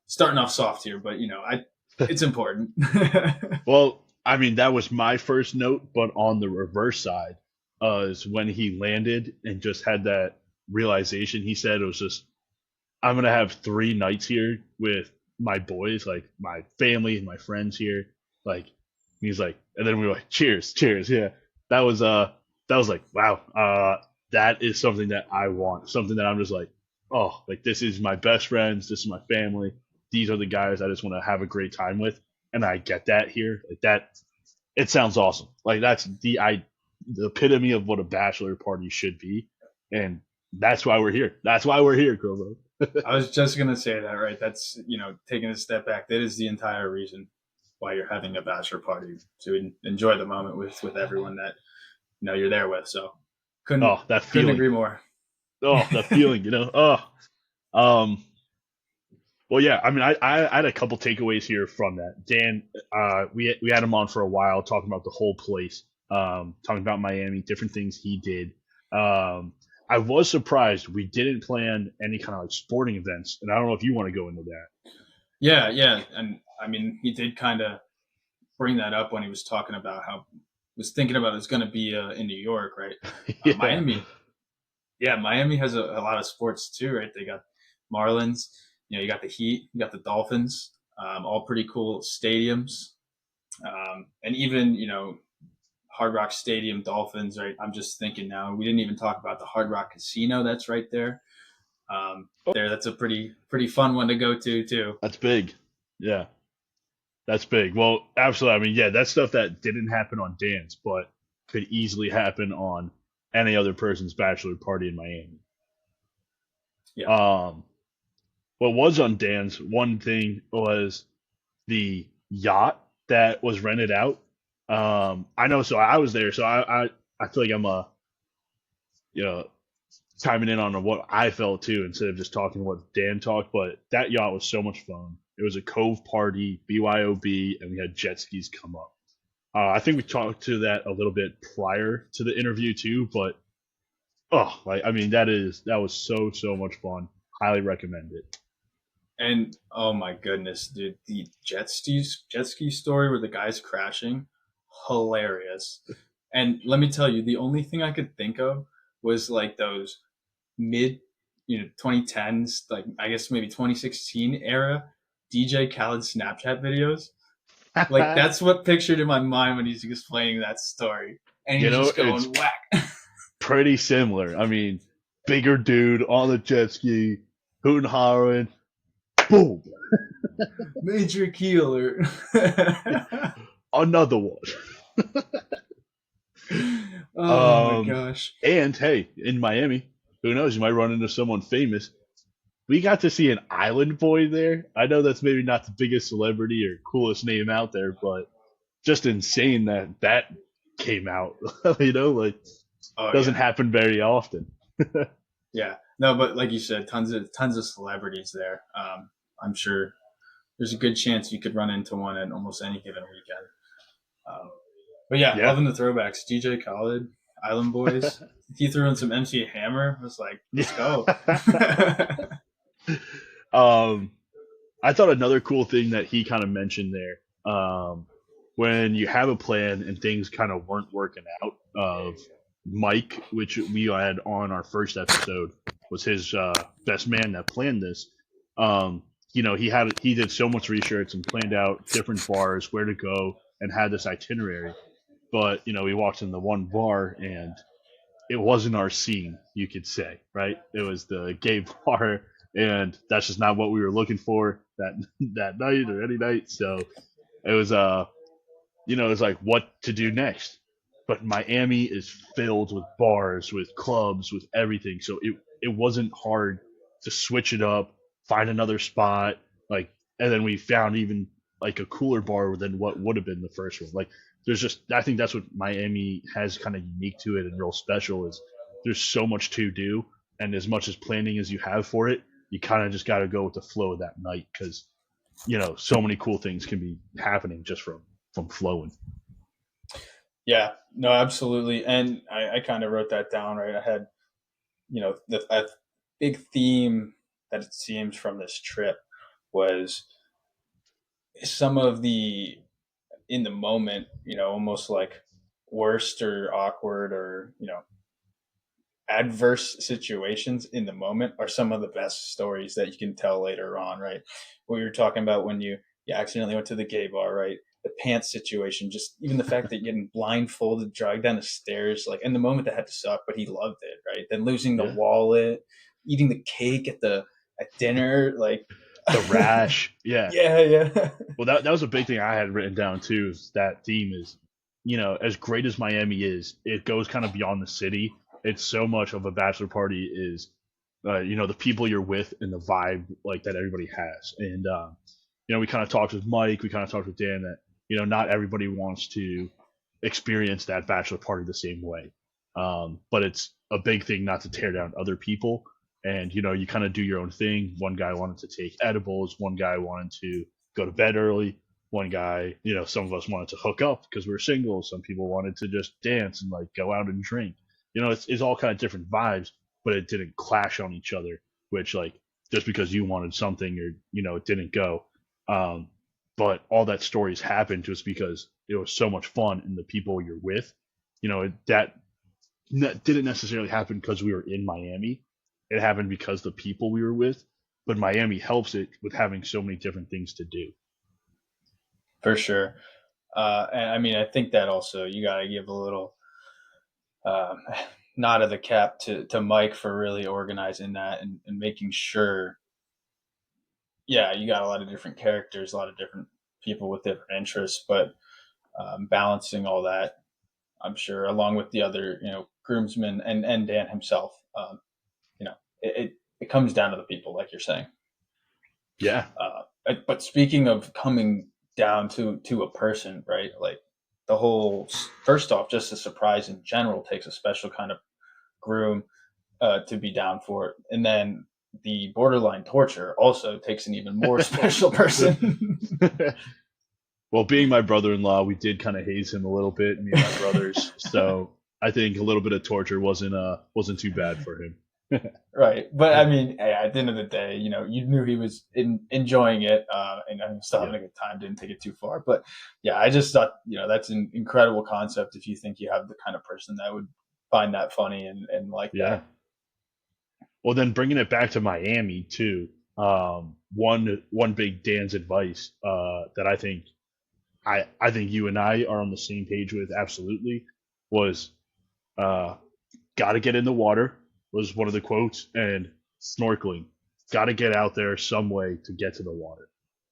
Starting off soft here, but it's important. Well, I mean, that was my first note, but on the reverse side, is when he landed and just had that realization. He said it was just, I'm gonna have 3 nights here with my boys, like my family and my friends here. Like he's like, and then we were like, cheers, cheers, yeah. That was like, wow, that is something that I want, something that I'm just like, oh, like this is my best friends, this is my family, these are the guys I just want to have a great time with, and I get that here, like that. It sounds awesome. Like that's the epitome of what a bachelor party should be, and that's why we're here. That's why we're here, Kobo. I was just gonna say that, right? That's taking a step back. That is the entire reason why you're having a bachelor party, to enjoy the moment with everyone that you're there with. So couldn't Oh, that couldn't feeling. agree more. Oh, that feeling. Oh. Um. Well, yeah. I mean, I had a couple takeaways here from that. Dan, we had him on for a while talking about the whole place, talking about Miami, different things he did. Um. I was surprised we didn't plan any kind of like sporting events, and I don't know if you want to go into that. Yeah, and I mean, he did kind of bring that up when he was talking about how was thinking about it's going to be in New York, right? Yeah. Miami, yeah, Miami has a lot of sports too, right? They got Marlins, you got the Heat, you got the Dolphins, all pretty cool stadiums, and even Hard Rock Stadium Dolphins, right? I'm just thinking now, we didn't even talk about the Hard Rock Casino that's right there. That's a pretty fun one to go to too. That's big. Yeah. That's big. Well, absolutely. I mean, yeah, that's stuff that didn't happen on Dan's, but could easily happen on any other person's bachelor party in Miami. Yeah. What was on Dan's, one thing was the yacht that was rented out. I know, so I was there, so I feel like I'm you know chiming in on what I felt too instead of just talking what Dan talked. But that yacht was so much fun. It was a cove party, BYOB, and we had jet skis come up. I think we talked to that a little bit prior to the interview too, but oh, like I mean, that was so much fun. Highly recommend it. And oh my goodness, dude, the jet ski story where the guy's crashing, hilarious. And let me tell you, the only thing I could think of was like those mid 2010s, like I guess maybe 2016 era DJ Khaled Snapchat videos. Like that's what pictured in my mind when he's explaining that story, and You he's know, just it's going whack. pretty similar. I mean, bigger dude on the jet ski, hooting, hollering, boom, Major Keeler. another one. Oh my gosh. And hey, in Miami, who knows? You might run into someone famous. We got to see an island boy there. I know that's maybe not the biggest celebrity or coolest name out there, but just insane that that came out. Like Oh doesn't yeah. happen very often. Yeah. No, but like you said, tons of celebrities there. I'm sure there's a good chance you could run into one at almost any given weekend. But yeah, Yeah. loving the throwbacks. DJ Khaled, Island Boys. He threw in some MC Hammer. I was like, let's go. um, I thought another cool thing that he kind of mentioned there, when you have a plan and things kind of weren't working out, of Mike, which we had on our first episode, was his best man that planned this. He did so much research and planned out different bars, where to go, and had this itinerary. But we walked in the one bar and it wasn't our scene, you could say, right? It was the gay bar, and that's just not what we were looking for that night or any night. So it was it's like what to do next. But Miami is filled with bars, with clubs, with everything. So it wasn't hard to switch it up, find another spot, like, and then we found even like a cooler bar than what would have been the first one. Like, I think that's what Miami has kind of unique to it and real special is there's so much to do, and as much as planning as you have for it, you kind of just got to go with the flow of that night because so many cool things can be happening just from flowing. Yeah, no, absolutely. And I kind of wrote that down, right? I had, a big theme that it seems from this trip was some of the in the moment, almost like worst or awkward or, adverse situations in the moment are some of the best stories that you can tell later on, right? What you were talking about when you accidentally went to the gay bar, right? The pants situation, just even the fact that getting blindfolded, dragged down the stairs, like in the moment that had to suck, but he loved it, right? Then losing the Yeah. wallet, eating the cake at dinner, like The rash. Yeah. yeah, yeah. Well, that was a big thing I had written down too. Is that theme is, as great as Miami is, it goes kind of beyond the city. It's so much of a bachelor party is, the people you're with and the vibe like that everybody has. And we kind of talked with Mike, we kind of talked with Dan that not everybody wants to experience that bachelor party the same way. But it's a big thing not to tear down other people. And you kind of do your own thing. One guy wanted to take edibles. One guy wanted to go to bed early. One guy, some of us wanted to hook up because we were single. Some people wanted to just dance and like go out and drink. It's all kind of different vibes, but it didn't clash on each other. Which like just because you wanted something or it didn't go, um, but all that stories happened just because it was so much fun and the people you're with. That didn't necessarily happen because we were in Miami. It happened because the people we were with. But Miami helps it with having so many different things to do. For sure. And I mean, I think that also you got to give a little um, nod of the cap to Mike for really organizing that and making sure. Yeah, you got a lot of different characters, a lot of different people with different interests, but balancing all that, I'm sure, along with the other, groomsmen and Dan himself, it comes down to the people, like you're saying. Yeah. But speaking of coming down to a person, right? Like the whole first off, just a surprise in general takes a special kind of groom to be down for it, and then the borderline torture also takes an even more special person. Well, being my brother-in-law, we did kind of haze him a little bit, me and my brothers. So I think a little bit of torture wasn't too bad for him. Right, but I mean, hey, at the end of the day, you knew he was enjoying it, and still having Yeah. a good time. Didn't take it too far, but yeah, I just thought that's an incredible concept. If you think you have the kind of person that would find that funny and like Yeah. that. Well, then bringing it back to Miami too. One big Dan's advice that I think you and I are on the same page with absolutely was uh, got to get in the water was one of the quotes, and snorkeling. Got to get out there some way to get to the water.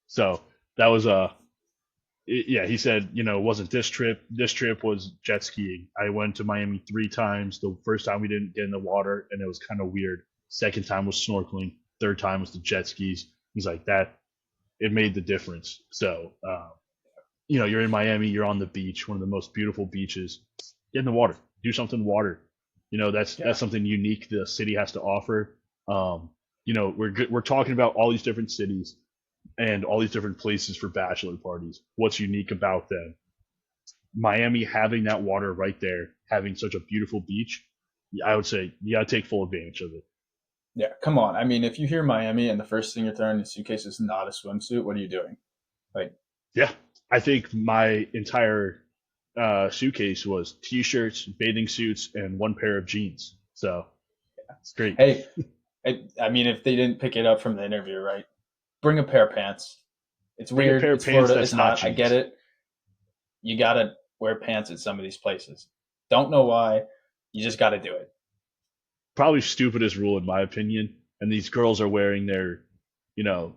So that was yeah. He said, it wasn't this trip. This trip was jet skiing. I went to Miami 3 times. The first time we didn't get in the water, and it was kind of weird. Second time was snorkeling. Third time was the jet skis. He's like that. It made the difference. So you're in Miami, you're on the beach, one of the most beautiful beaches. Get in the water, do something water. That's Yeah. something unique the city has to offer. We're talking about all these different cities and all these different places for bachelor parties. What's unique about them? Miami having that water right there, having such a beautiful beach, I would say you got to take full advantage of it. Yeah, come on. I mean, if you hear Miami and the first thing you're throwing in your suitcase is not a swimsuit, what are you doing? Like, Yeah, I think my entire suitcase was t-shirts, bathing suits, and one pair of jeans. So it's great. hey, I mean, if they didn't pick it up from the interview, right? Bring a pair of pants. It's Bring a weird. pair of It's pants Florida. It's that's not hot. I get jeans. it. You gotta wear pants at some of these places. Don't know why. You just got to do it. Probably stupidest rule in my opinion. And these girls are wearing their, you know,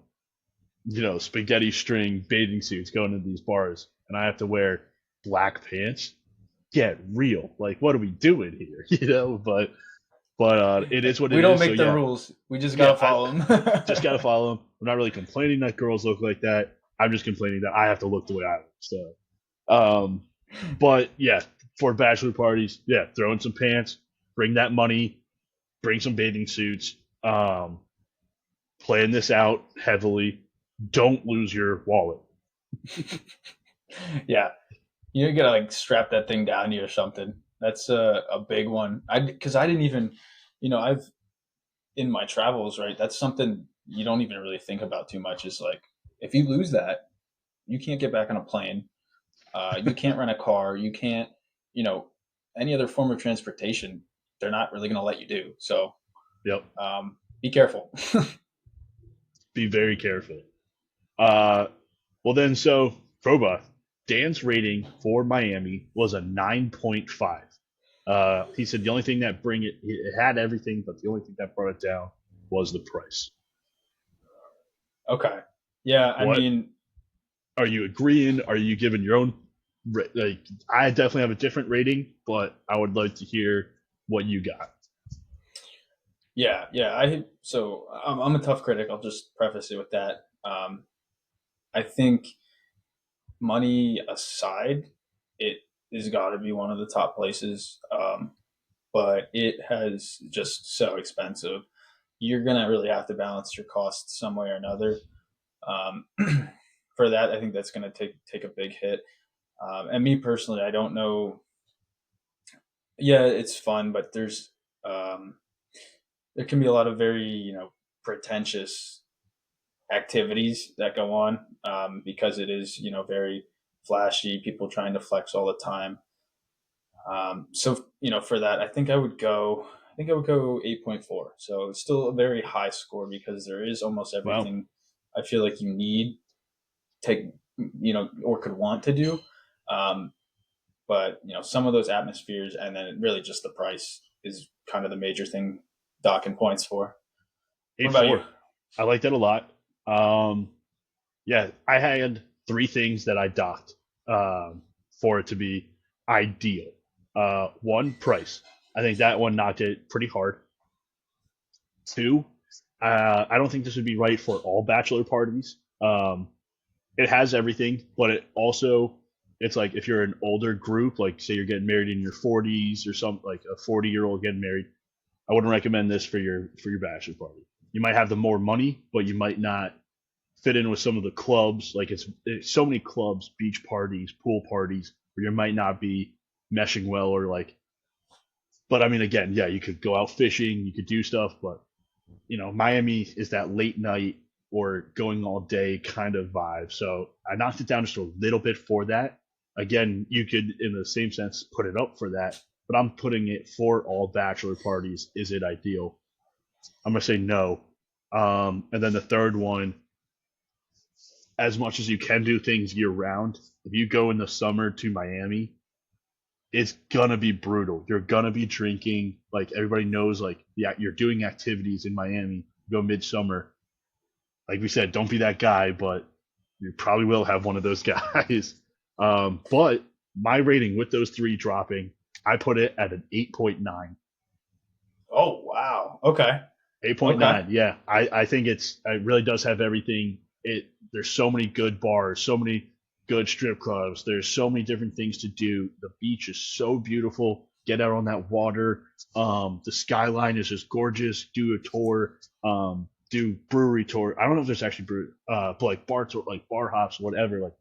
spaghetti string bathing suits going to these bars, and I have to wear black pants. Get real. Like, what are we doing here? But it is what We it don't is. So make the yeah, rules. We just yeah. gotta follow them. Just gotta follow them. I'm not really complaining that girls look like that. I'm just complaining that I have to look the way I look. So, but yeah, for bachelor parties, yeah, throw in some pants, bring that money, bring some bathing suits. Plan this out heavily. Don't lose your wallet. Yeah. You gotta like strap that thing down to you or something. That's a big one. Because I didn't even, I've in my travels, right? That's something you don't even really think about too much. Is like if you lose that, you can't get back on a plane. You can't rent a car. You can't, you know, any other form of transportation. They're not really going to let you do. So Yep. be careful. Be very careful. Uh, well then, so Proba, Dan's rating for Miami was a 9.5. He said the only thing that it had everything, but the only thing that brought it down was the price. Okay. Yeah. I What mean, are you agreeing? Are you giving your own? Like, I definitely have a different rating, but I would like to hear what you got. yeah, yeah. I'm a tough critic. I'll just preface it with that. I think money aside, it has got to be one of the top places. But it has just so expensive. You're gonna really have to balance your costs some way or another. Um, for that, I think that's gonna take a big hit. And me personally, I don't know. Yeah, it's fun, but um, there can be a lot of very pretentious activities that go on because it is very flashy. People trying to flex all the time. So for that, I think I would go 8.4. So it's still a very high score because there is almost Well, everything I feel like you need take or could want to do. Um, but some of those atmospheres and then really just the price is kind of the major thing docking points for. What eight about you? four. I like that a lot. Um, yeah, I had three things that I docked for it to be ideal. One, price. I think that one knocked it pretty hard. Two, I don't think this would be right for all bachelor parties. It has everything, but it's like if you're an older group, like say you're getting married in your 40s or something, like a 40-year-old getting married. I wouldn't recommend this for your bachelor party. You might have the more money, but you might not fit in with some of the clubs. Like it's so many clubs, beach parties, pool parties, where you might not be meshing well or like. But I mean, again, yeah, you could go out fishing, you could do stuff, but Miami is that late night or going all day kind of vibe. So I knocked it down just a little bit for that. Again, you could, in the same sense, put it up for that, but I'm putting it for all bachelor parties. Is it ideal? I'm gonna say no. And then the third one, as much as you can do things year round, if you go in the summer to Miami, it's gonna be brutal. You're gonna be drinking. Like everybody knows, like yeah, you're doing activities in Miami. You go midsummer. Like we said, don't be that guy, but you probably will have one of those guys. But my rating with those three dropping, I put it at an 8.9. Oh wow. Okay. Okay. 8.9. Yeah, I think it really does have everything. There's so many good bars, so many good strip clubs. There's so many different things to do. The beach is so beautiful. Get out on that water. The skyline is just gorgeous. Do a tour. Do brewery tour. I don't know if there's actually but like bar tour, like bar hops, whatever. Like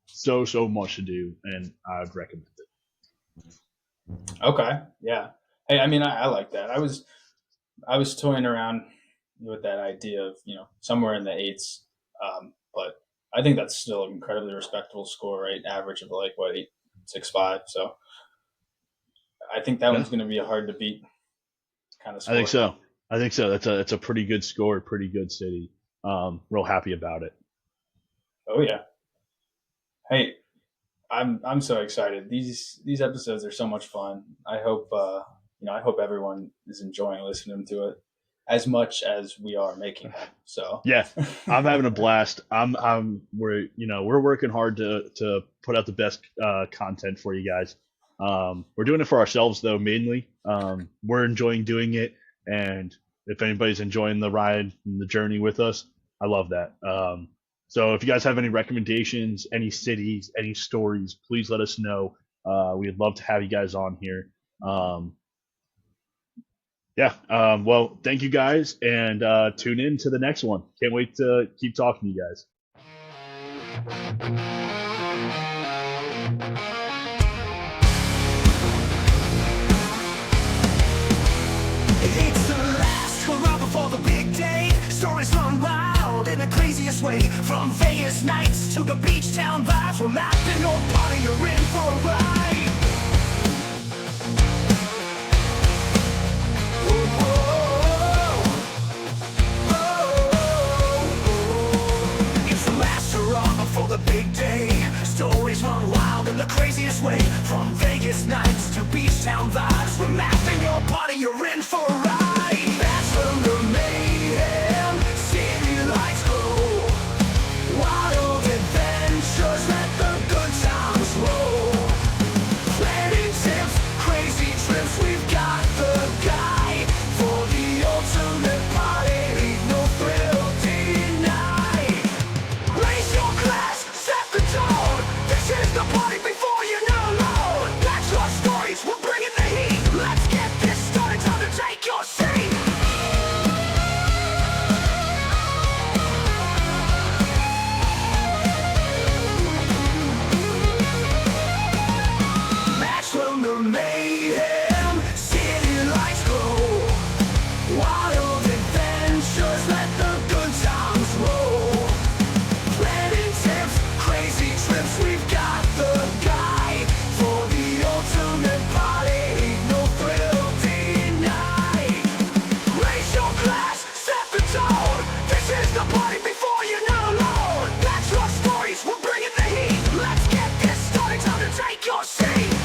so much to do, and I'd recommend it. Okay. Yeah. Hey, I mean, I like that. I was toying around with that idea of somewhere in the eights, but I think that's still an incredibly respectable score, right? Average of like what 8.65. So I think that Yeah, one's going to be a hard to beat kind of I think score. so. I think so. That's a pretty good score, pretty good city. Real happy about it. Oh yeah. Hey, I'm so excited. These episodes are so much fun. I hope everyone is enjoying listening to it as much as we are making them. So Yeah, I'm having a blast. We're working hard to put out the best content for you guys. We're doing it for ourselves though, mainly. We're enjoying doing it, and if anybody's enjoying the ride and the journey with us, I love that. So if you guys have any recommendations, any cities, any stories, please let us know. We'd love to have you guys on here. Um, yeah. Well, thank you guys, and tune in to the next one. Can't wait to keep talking to you guys. It's the last hurrah before the big day. Stories run wild in the craziest way. From Vegas nights to the beach town vibes. We're laughing or party, you're in for a ride. It's the last hurrah before the big day. Stories run wild in the craziest way. From Vegas nights to beach town vibes. We're laughing or party, you're in for a ride. Bachelor mayhem, city lights glow. Wild adventures, let the good times roll. Planning tips, crazy trips, we've got the guide for the ultimate party. No thrill denied. Raise your glass, set the tone. This is the party before you know. That's our stories, we're bringing the heat. Let's get this started, time to take your seat. Bachelor mayhem, city lights glow. Wild adventures, let the good times roll. Planning tips, crazy trips, we've got the guide for the ultimate party. No thrill denied. Raise your glass, set the tone. This is the party before you know. That's our stories, we're bringing the heat. Let's get this started, time to take your seat.